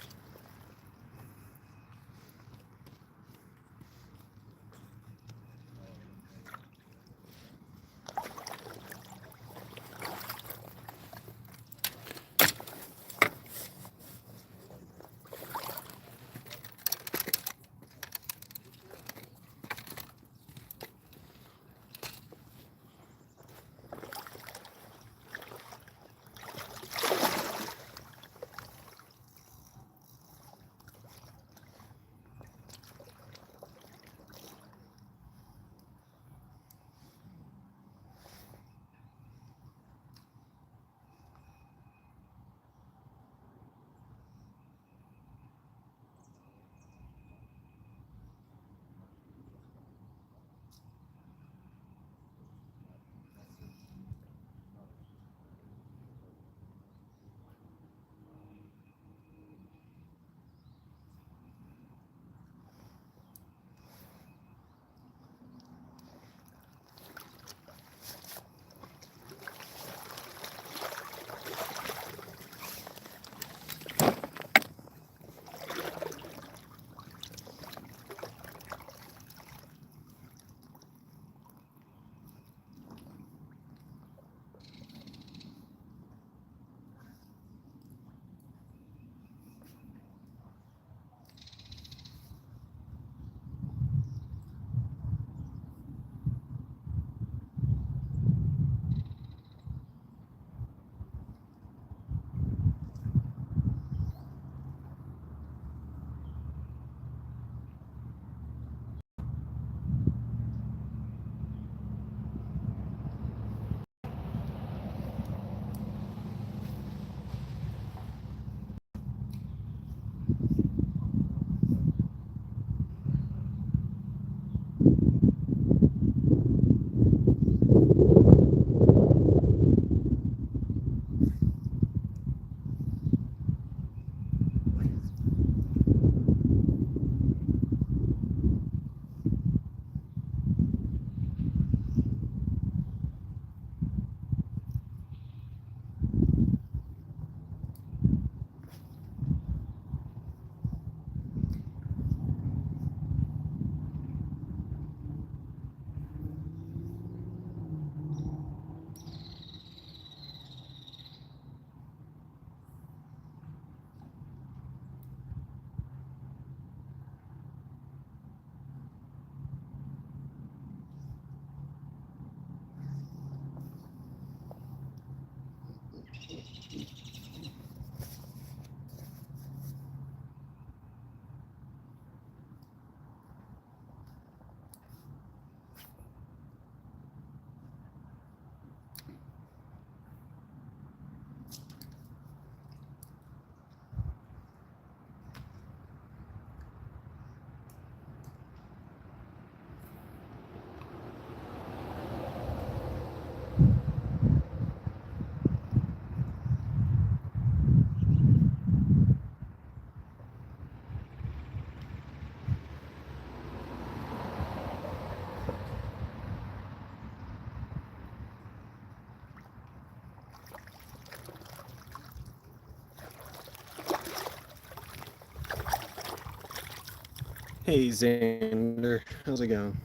Hey Xander, how's it going?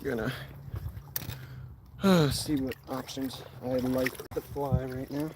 Gonna see what options I'd like to fly right now.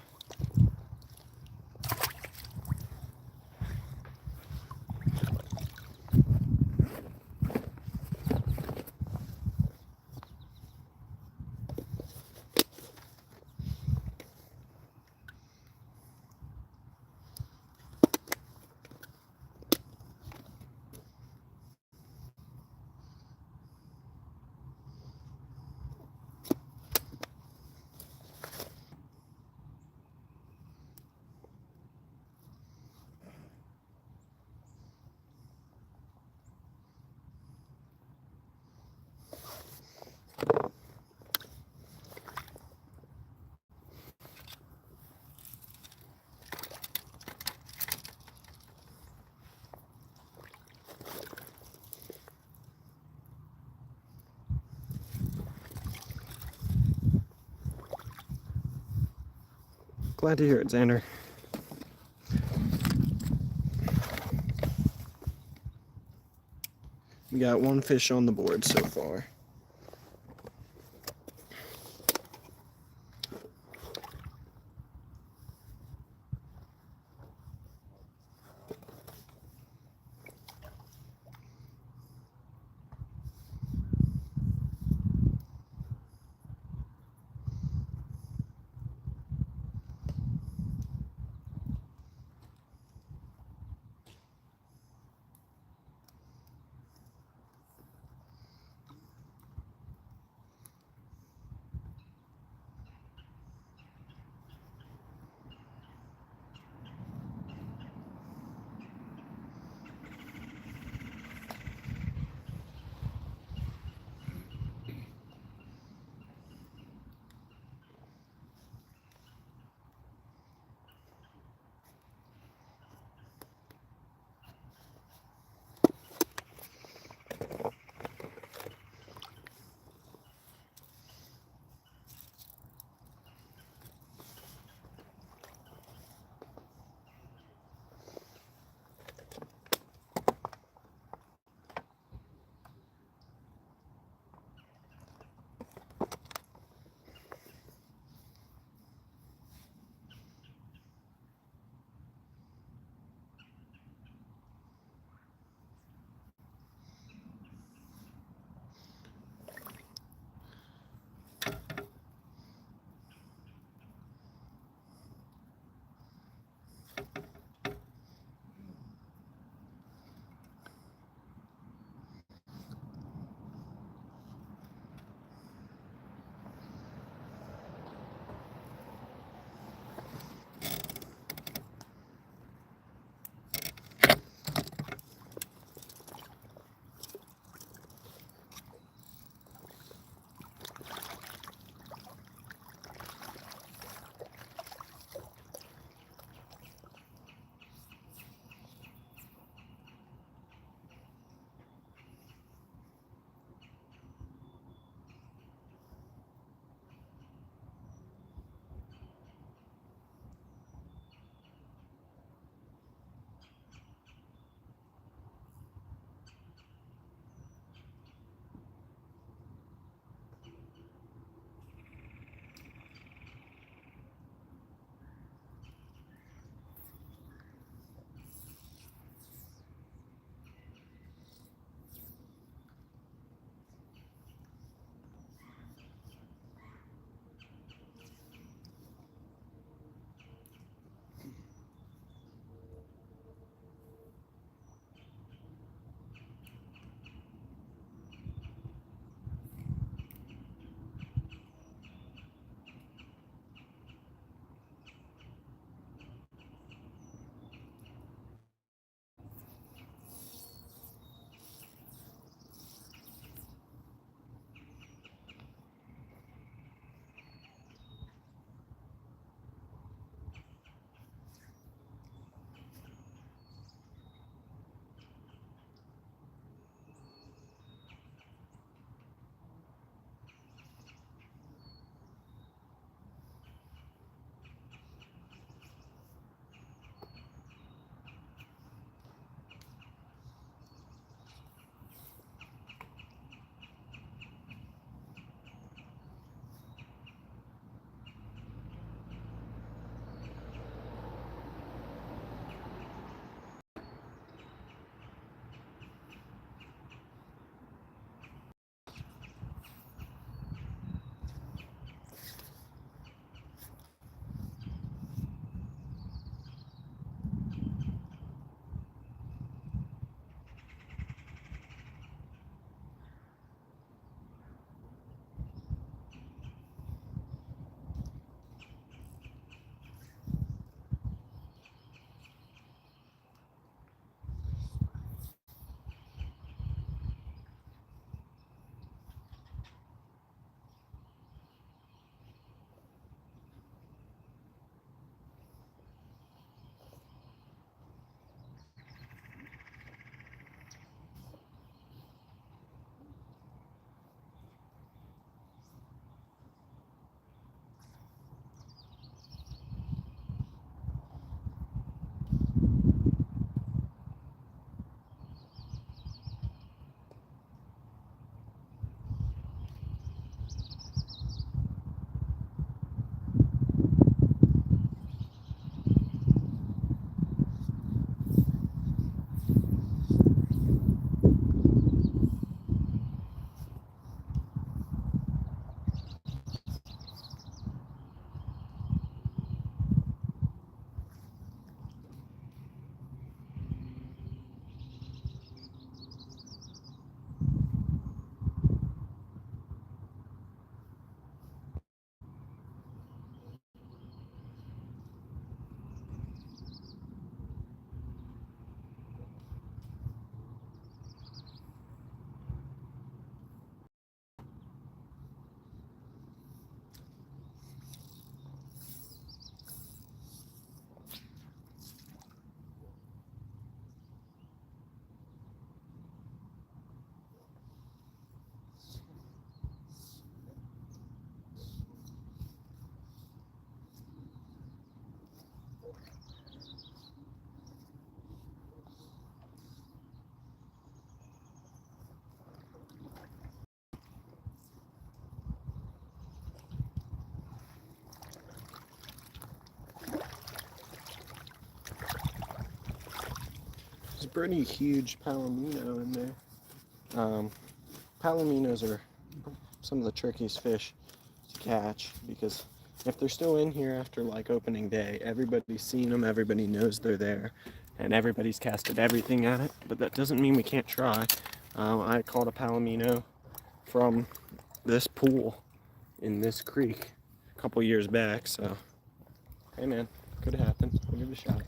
Glad to hear it, Xander. We got one fish on the board so far. pretty huge palomino in there. Palominos are some of the trickiest fish to catch because if they're still in here after like opening day, everybody's seen them, everybody knows they're there, and everybody's casted everything at it, but that doesn't mean we can't try. I caught a palomino from this pool in this creek a couple years back, so hey man, could happen. We'll give it a shot.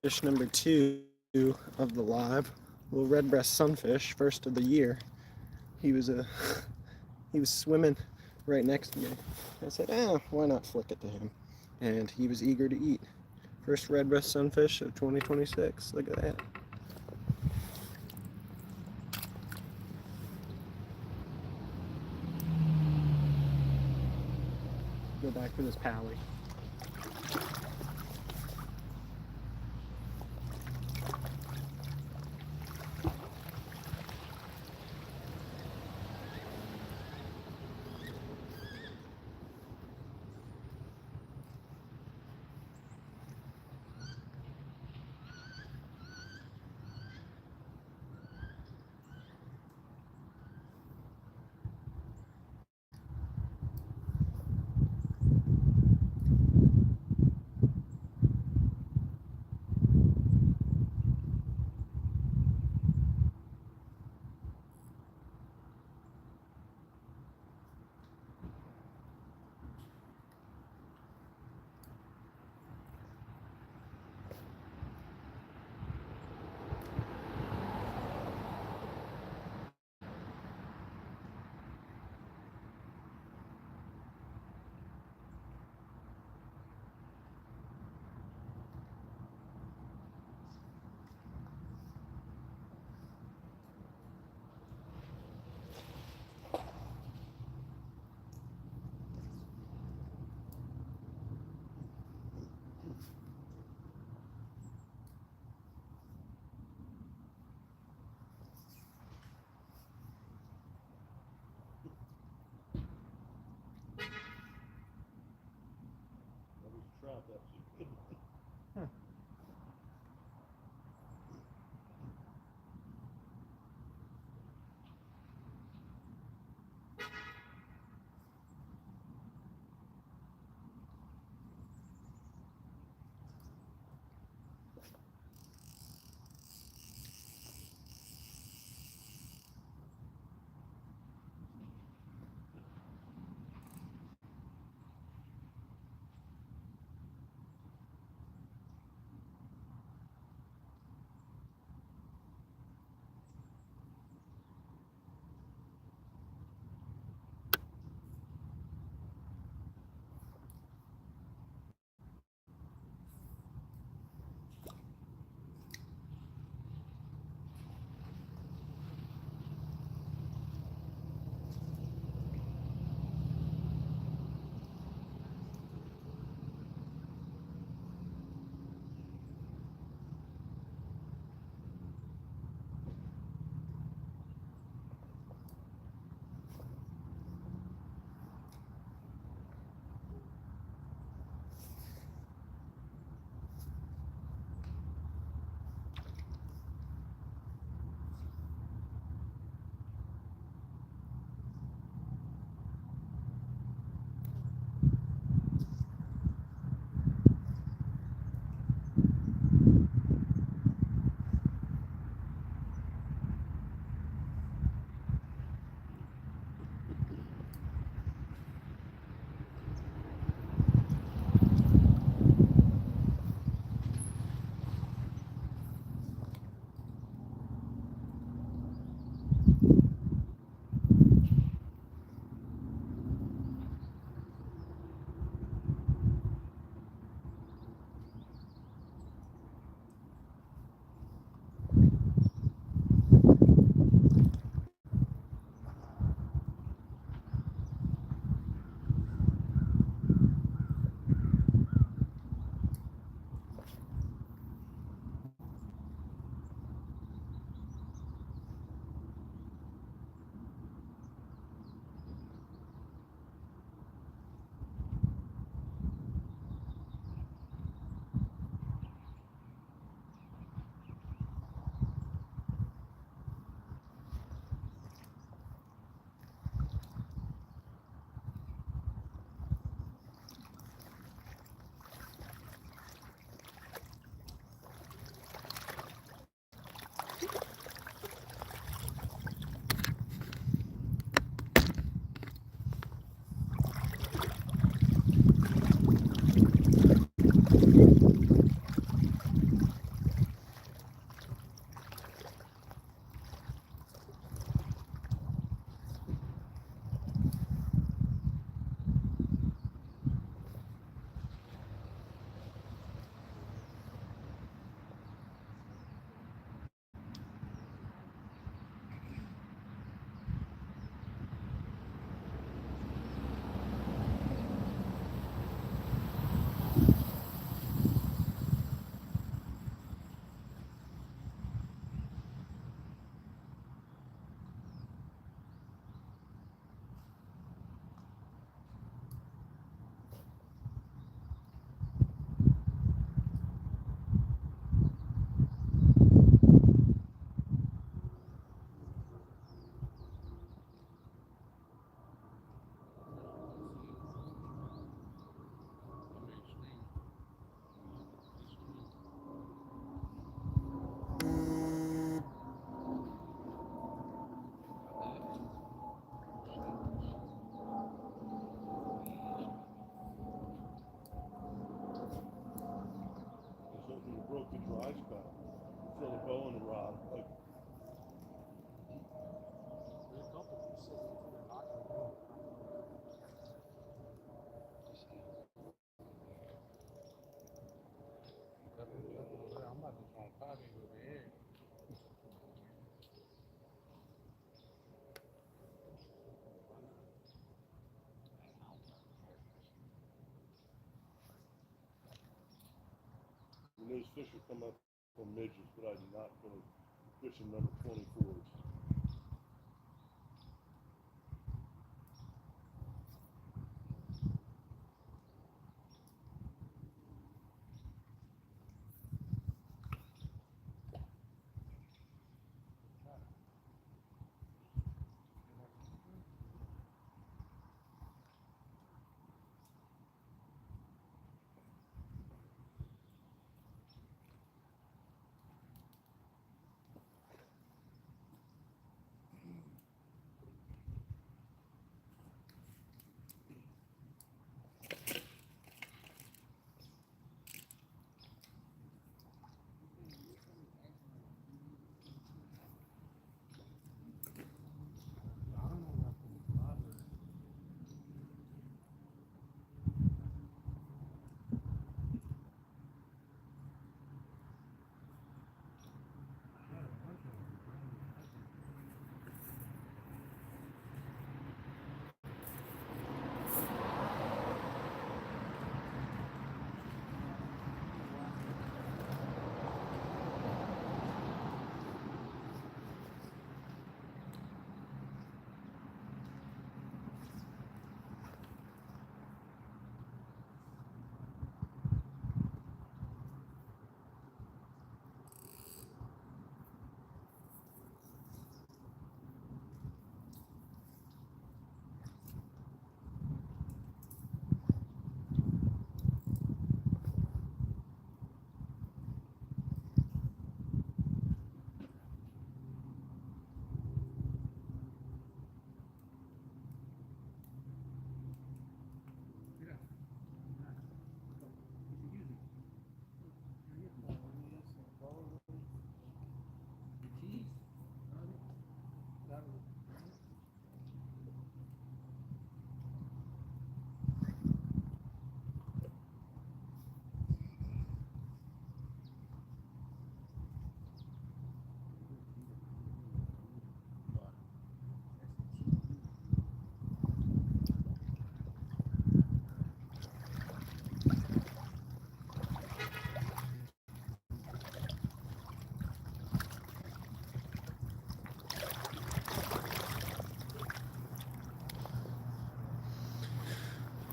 Fish number 2 of the live, little red breast sunfish, first of the year. He was swimming right next to me. I said, why not flick it to him? And he was eager to eat. First red breast sunfish of 2026. Look at that. Go back to this pally. That was a trout, actually. bow and a rod. Like, There's a couple pieces that are not going to go. I'm about to try to copy over here. and those fish will come up from midges, but I do not go fishing number 24s.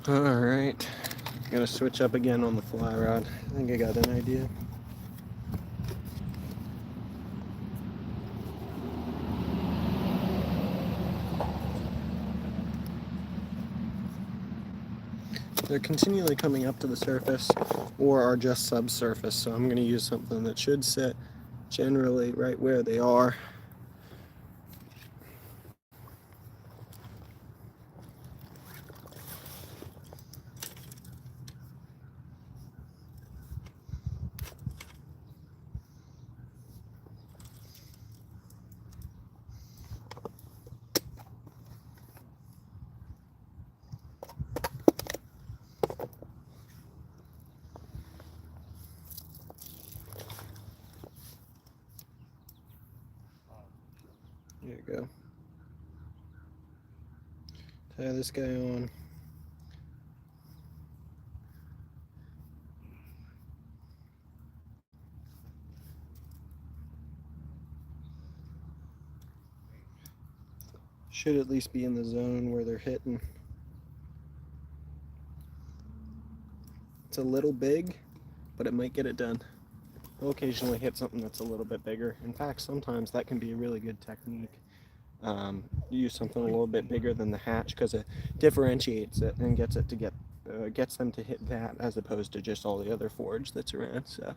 All right, gonna switch up again on the fly rod. I think I got an idea. They're continually coming up to the surface or are just subsurface, so I'm gonna use something that should sit generally right where they are. There you go. Tie this guy on. Should at least be in the zone where they're hitting. It's a little big, but it might get it done. I'll occasionally hit something that's a little bit bigger. In fact, sometimes that can be a really good technique. Use something a little bit bigger than the hatch because it differentiates it and gets it to gets them to hit that as opposed to just all the other forage that's around. So.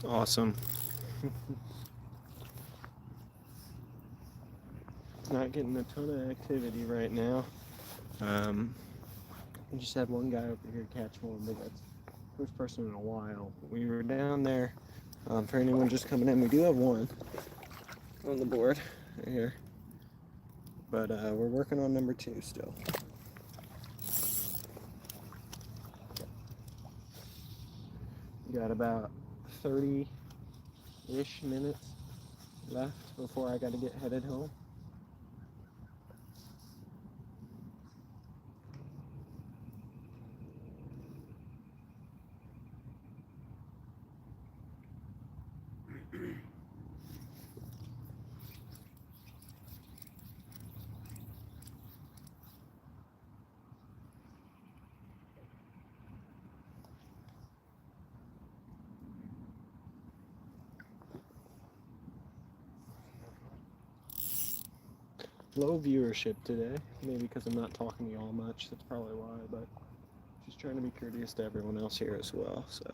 Awesome. Not getting a ton of activity right now. We just had one guy over here catch one, but that's the first person in a while. We were down there. For anyone just coming in, we do have one on the board right here, but we're working on number 2 still. We got about 30-ish minutes left before I got to get headed home. Low viewership today, maybe because I'm not talking to y'all much. That's probably why, but just trying to be courteous to everyone else here as well. So.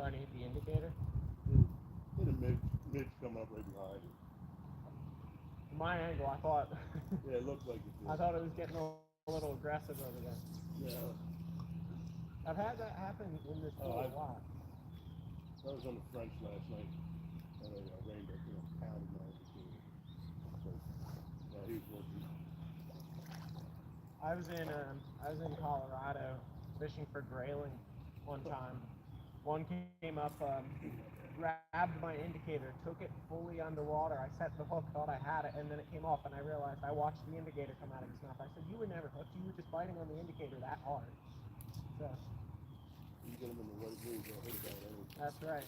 Trying to hit the indicator? Hit a midge coming up right behind it. From my angle, I thought. Yeah, it looked like it did. I thought it was getting a little aggressive over there. Yeah. I've had that happen in this pool a lot. I was on the French last night, and I rained up, pounded my indicator. So, yeah, he was working. I was in Colorado fishing for grayling one time. One came up, grabbed my indicator, took it fully underwater. I set the hook, thought I had it, and then it came off, and I realized I watched the indicator come out of his mouth. I said, "You were never hooked. You were just biting on the indicator that hard." So. You get him in the right mood, they'll hit about anything. That's right.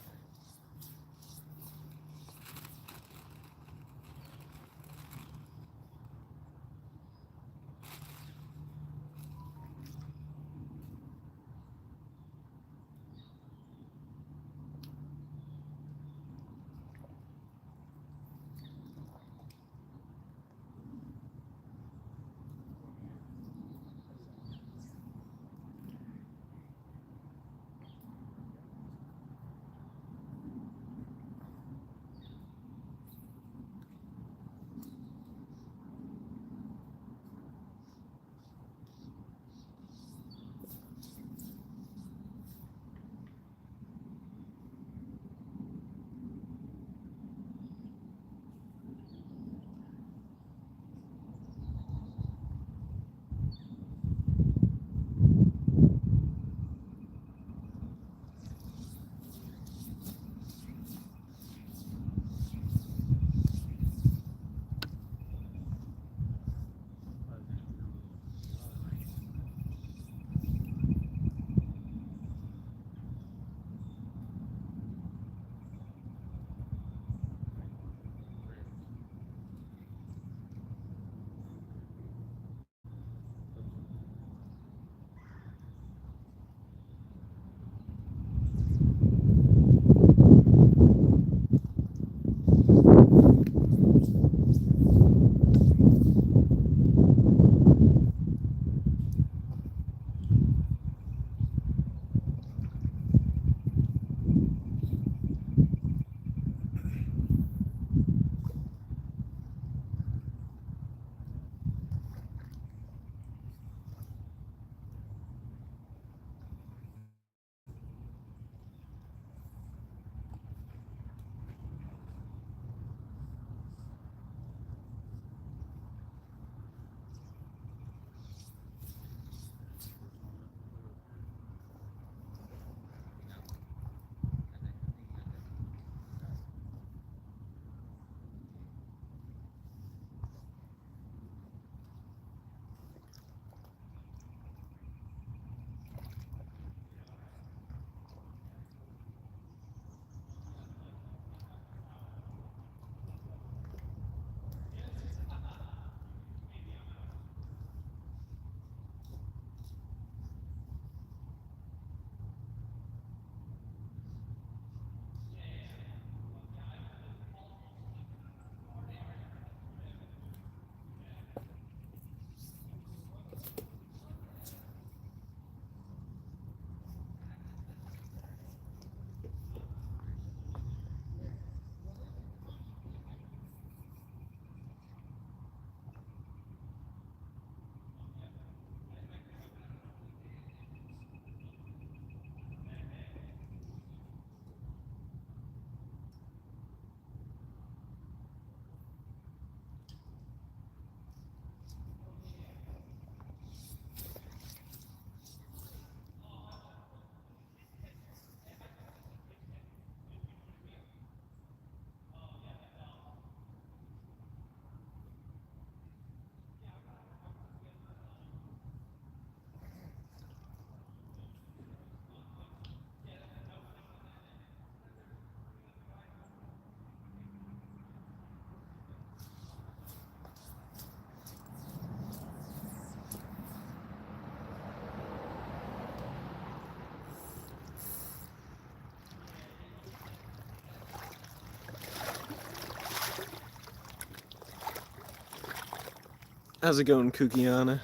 How's it going, Kukiana?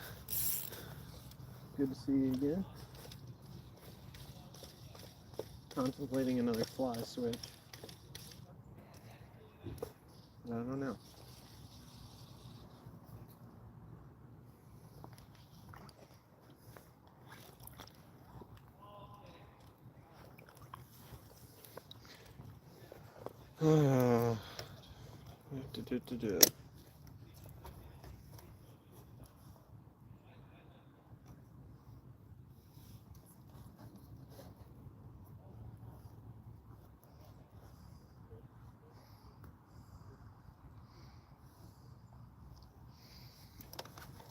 Good to see you again. Contemplating another fly switch. I don't know.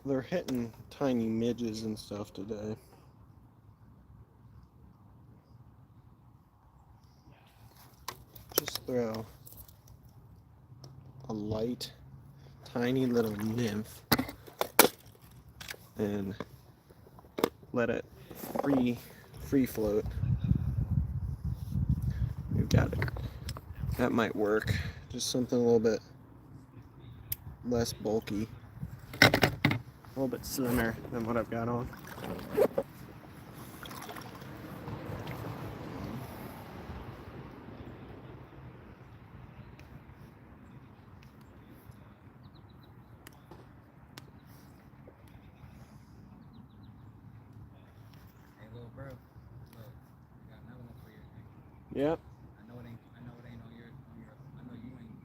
They're hitting tiny midges and stuff today. Just throw a light, tiny little nymph and let it free float. We've got it. That might work. Just something a little bit less bulky, a little bit slimmer than what I've got on. Bro, look, I got another one for you. Yep. I know it ain't on your, I know you ain't,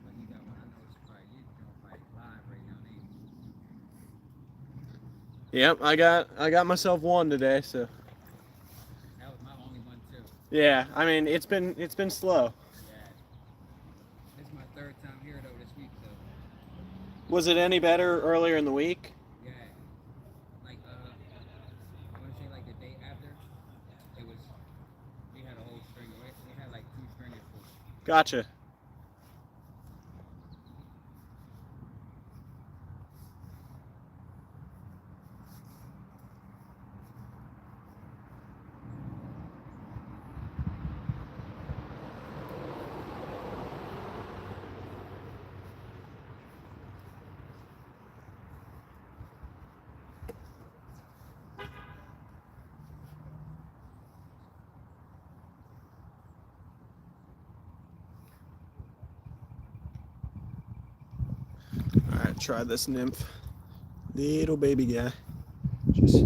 but he got one. I know it's probably you doing like live right now, ain't you? Yep, I got myself one today, so That was my only one too. yeah, I mean it's been slow. Yeah. This is my third time here though this week though. Was it any better earlier in the week? Yeah. Like I wanna say like the day after, it was we had a whole string. We had like 2 stringers full. Gotcha. Alright, try this nymph. Little baby guy. Just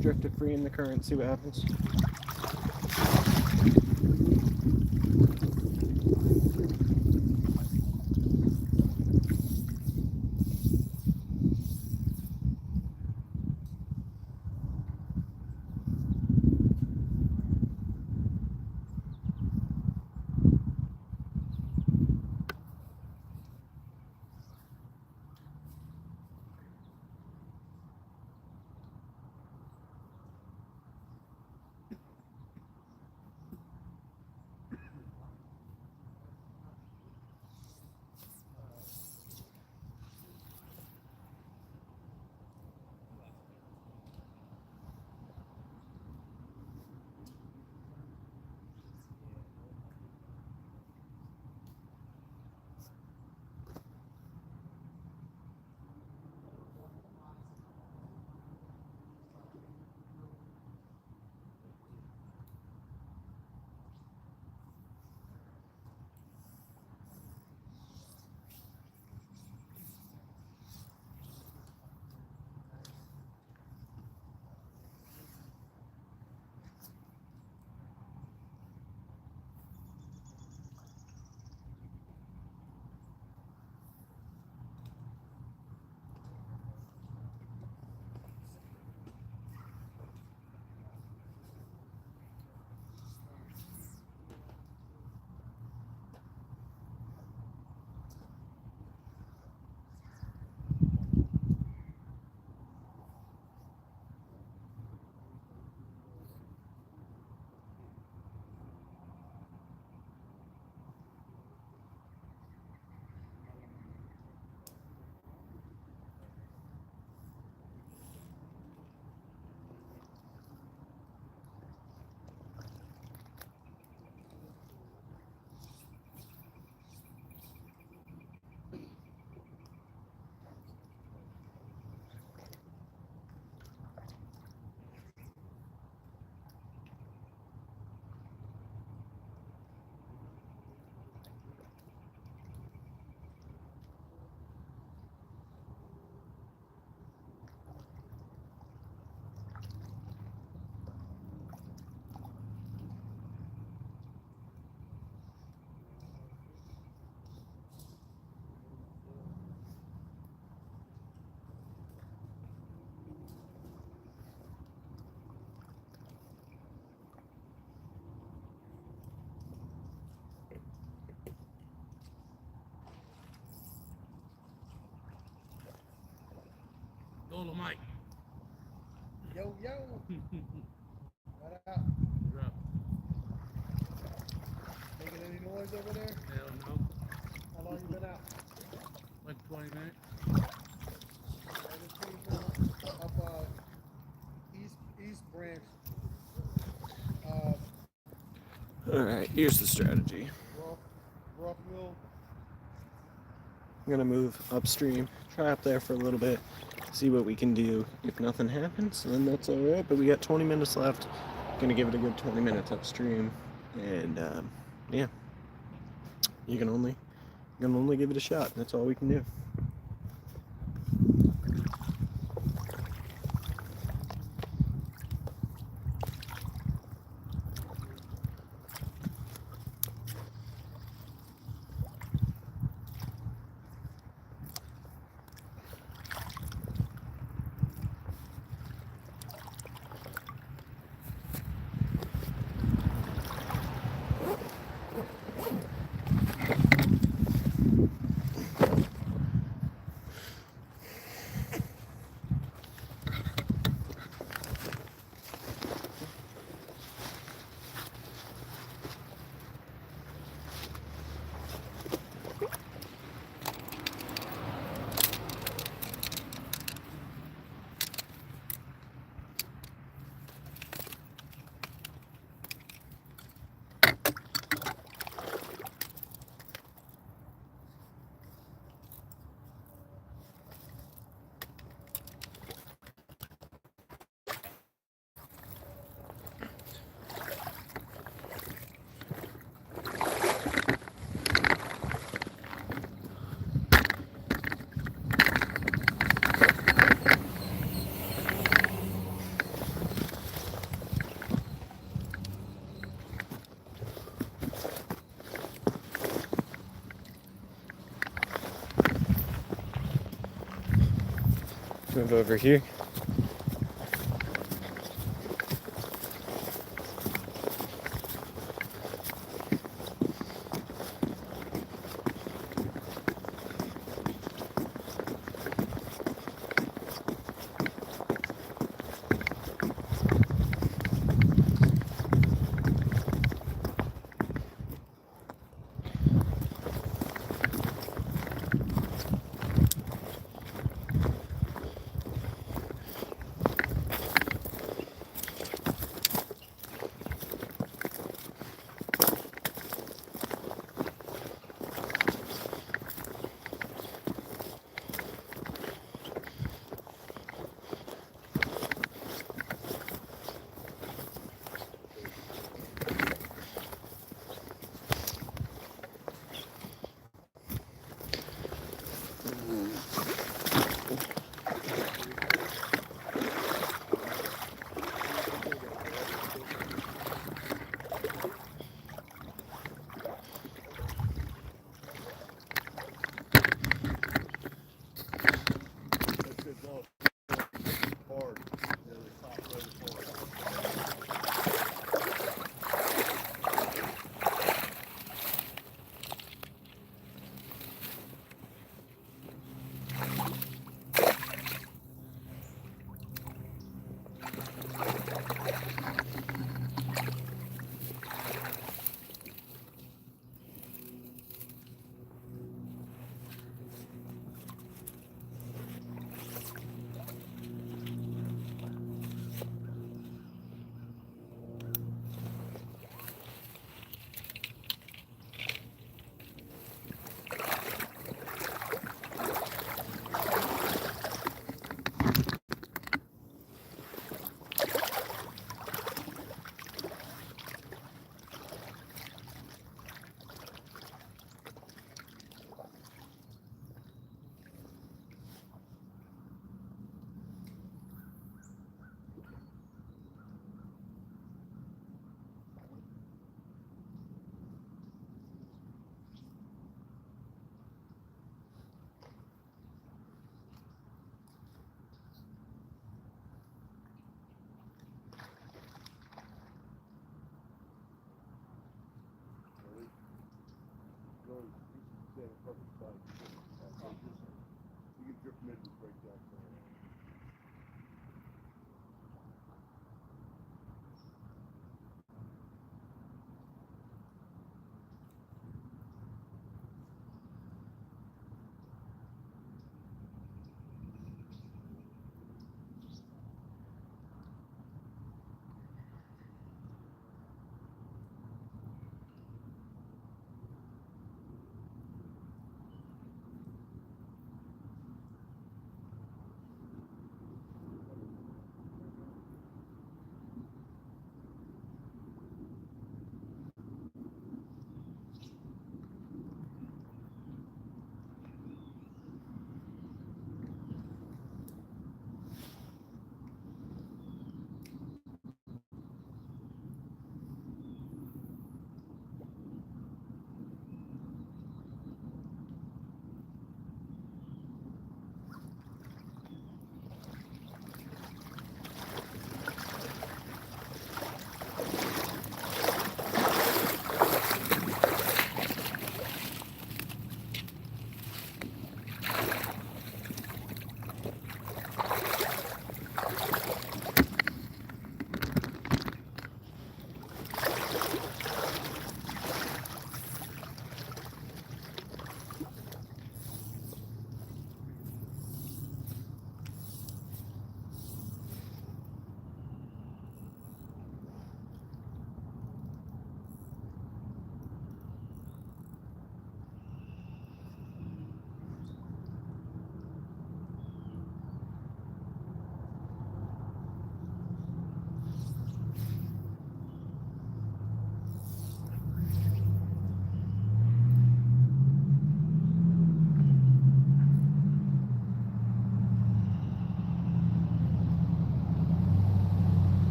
drift it free in the current, see what happens. Mike. Yo, yo. What up? You're up. Making any noise over there? Hell no. How long you been out? Like 20 minutes. I just came from up East Branch. All right, here's the strategy. Rockville. I'm gonna move upstream, try up there for a little bit, see what we can do. If nothing happens, then that's all right. But we got 20 minutes left. Gonna give it a good 20 minutes upstream, and yeah, you can only give it a shot. That's all we can do. Move over here.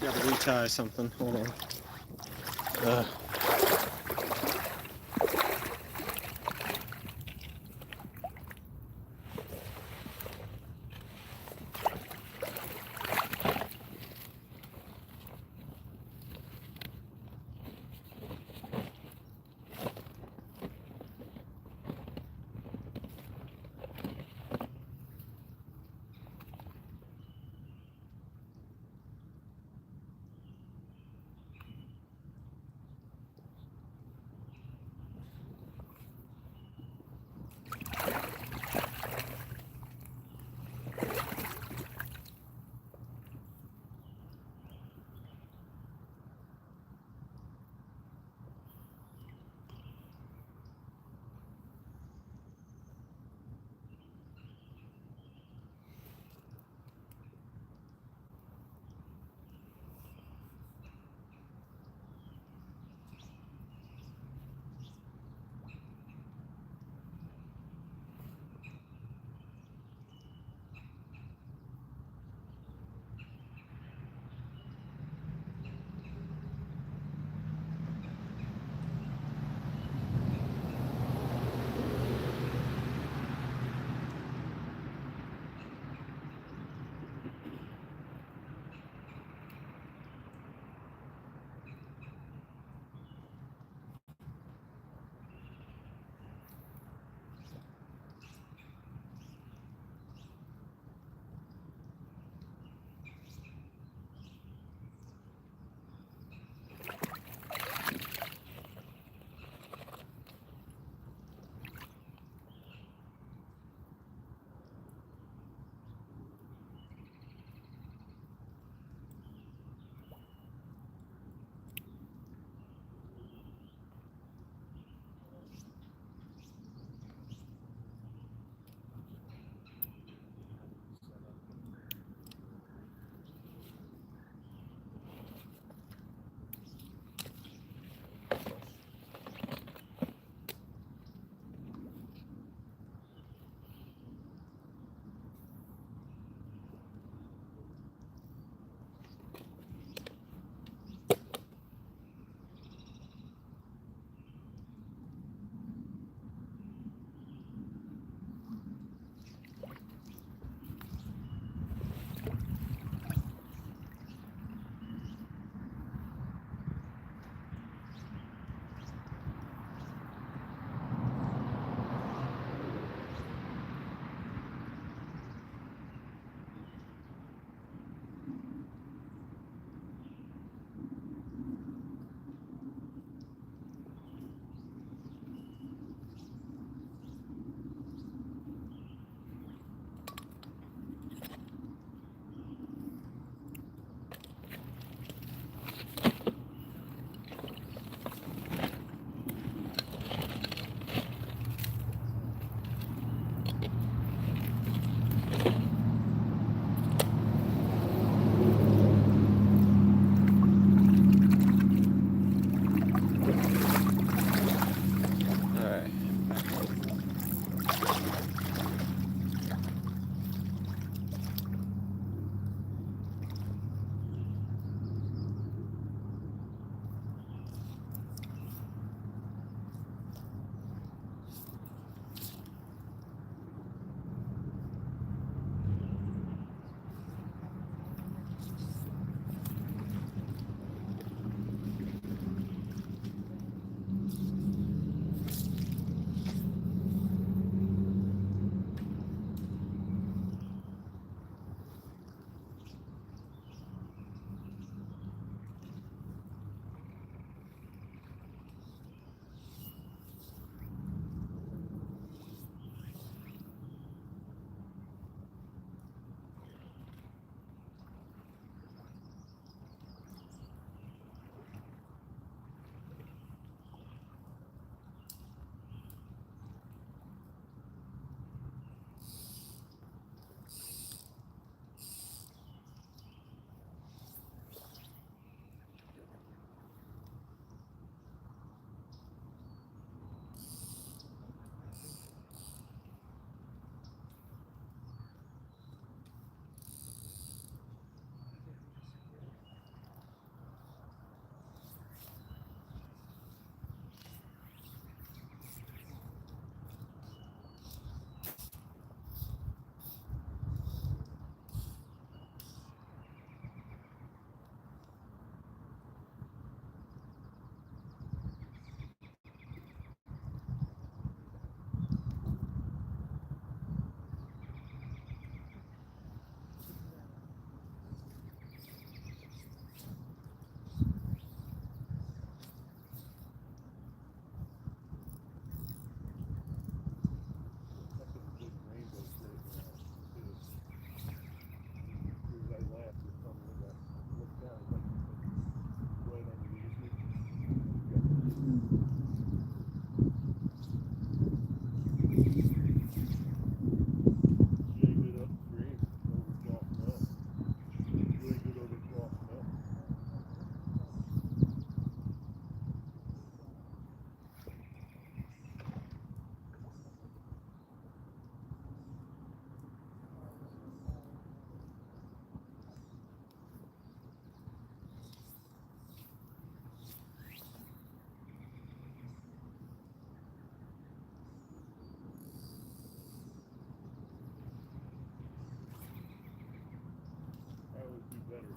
Gotta retie something. Hold on. Uh,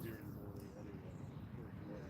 here in the morning anyway. First morning.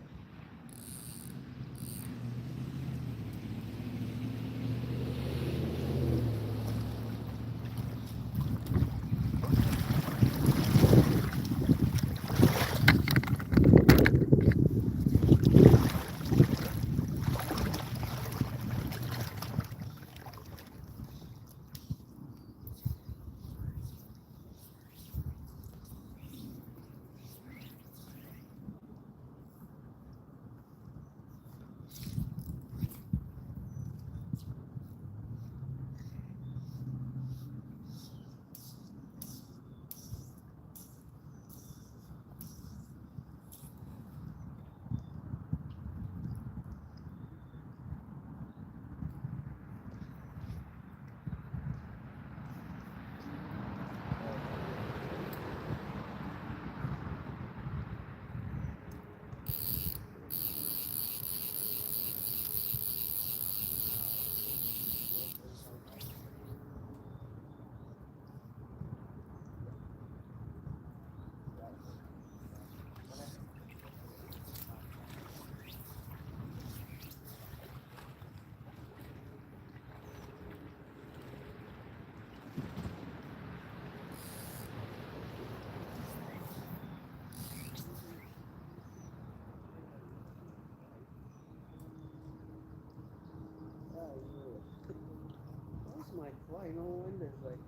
What's my final windows like?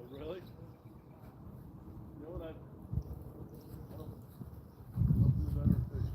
Oh, really? You know what I don't do better fish,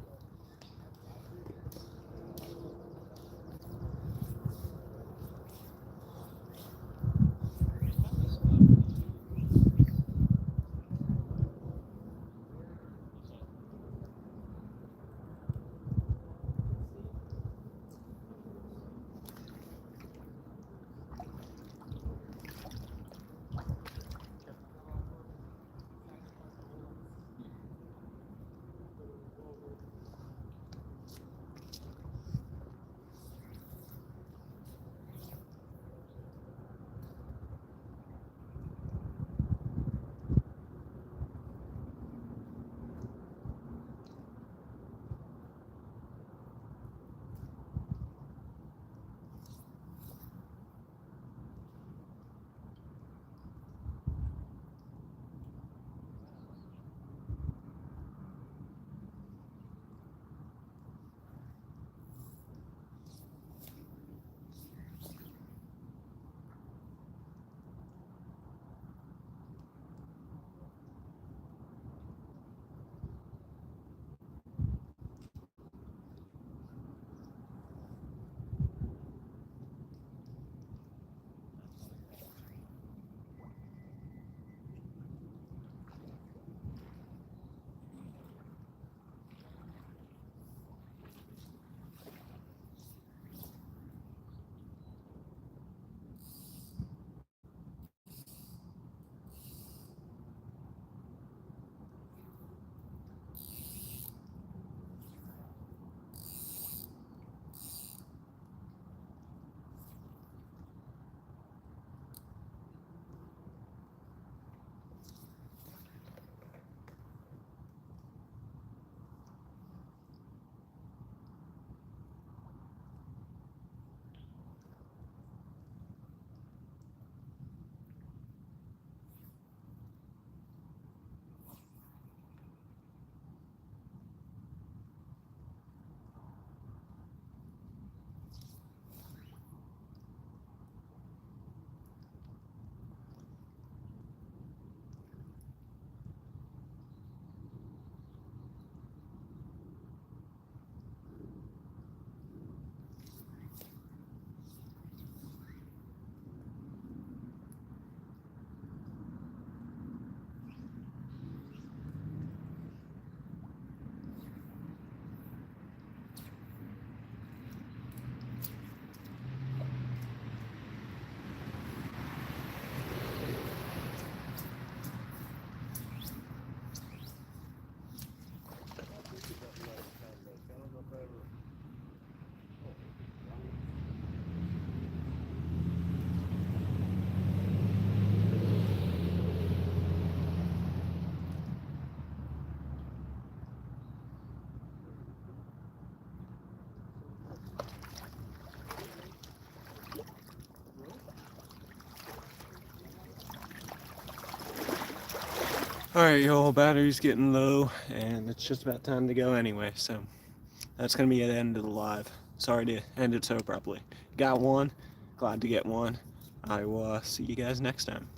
Alright, y'all, battery's getting low, and it's just about time to go anyway, so that's gonna be the end of the live. Sorry to end it so abruptly. Got one, glad to get one. I will see you guys next time.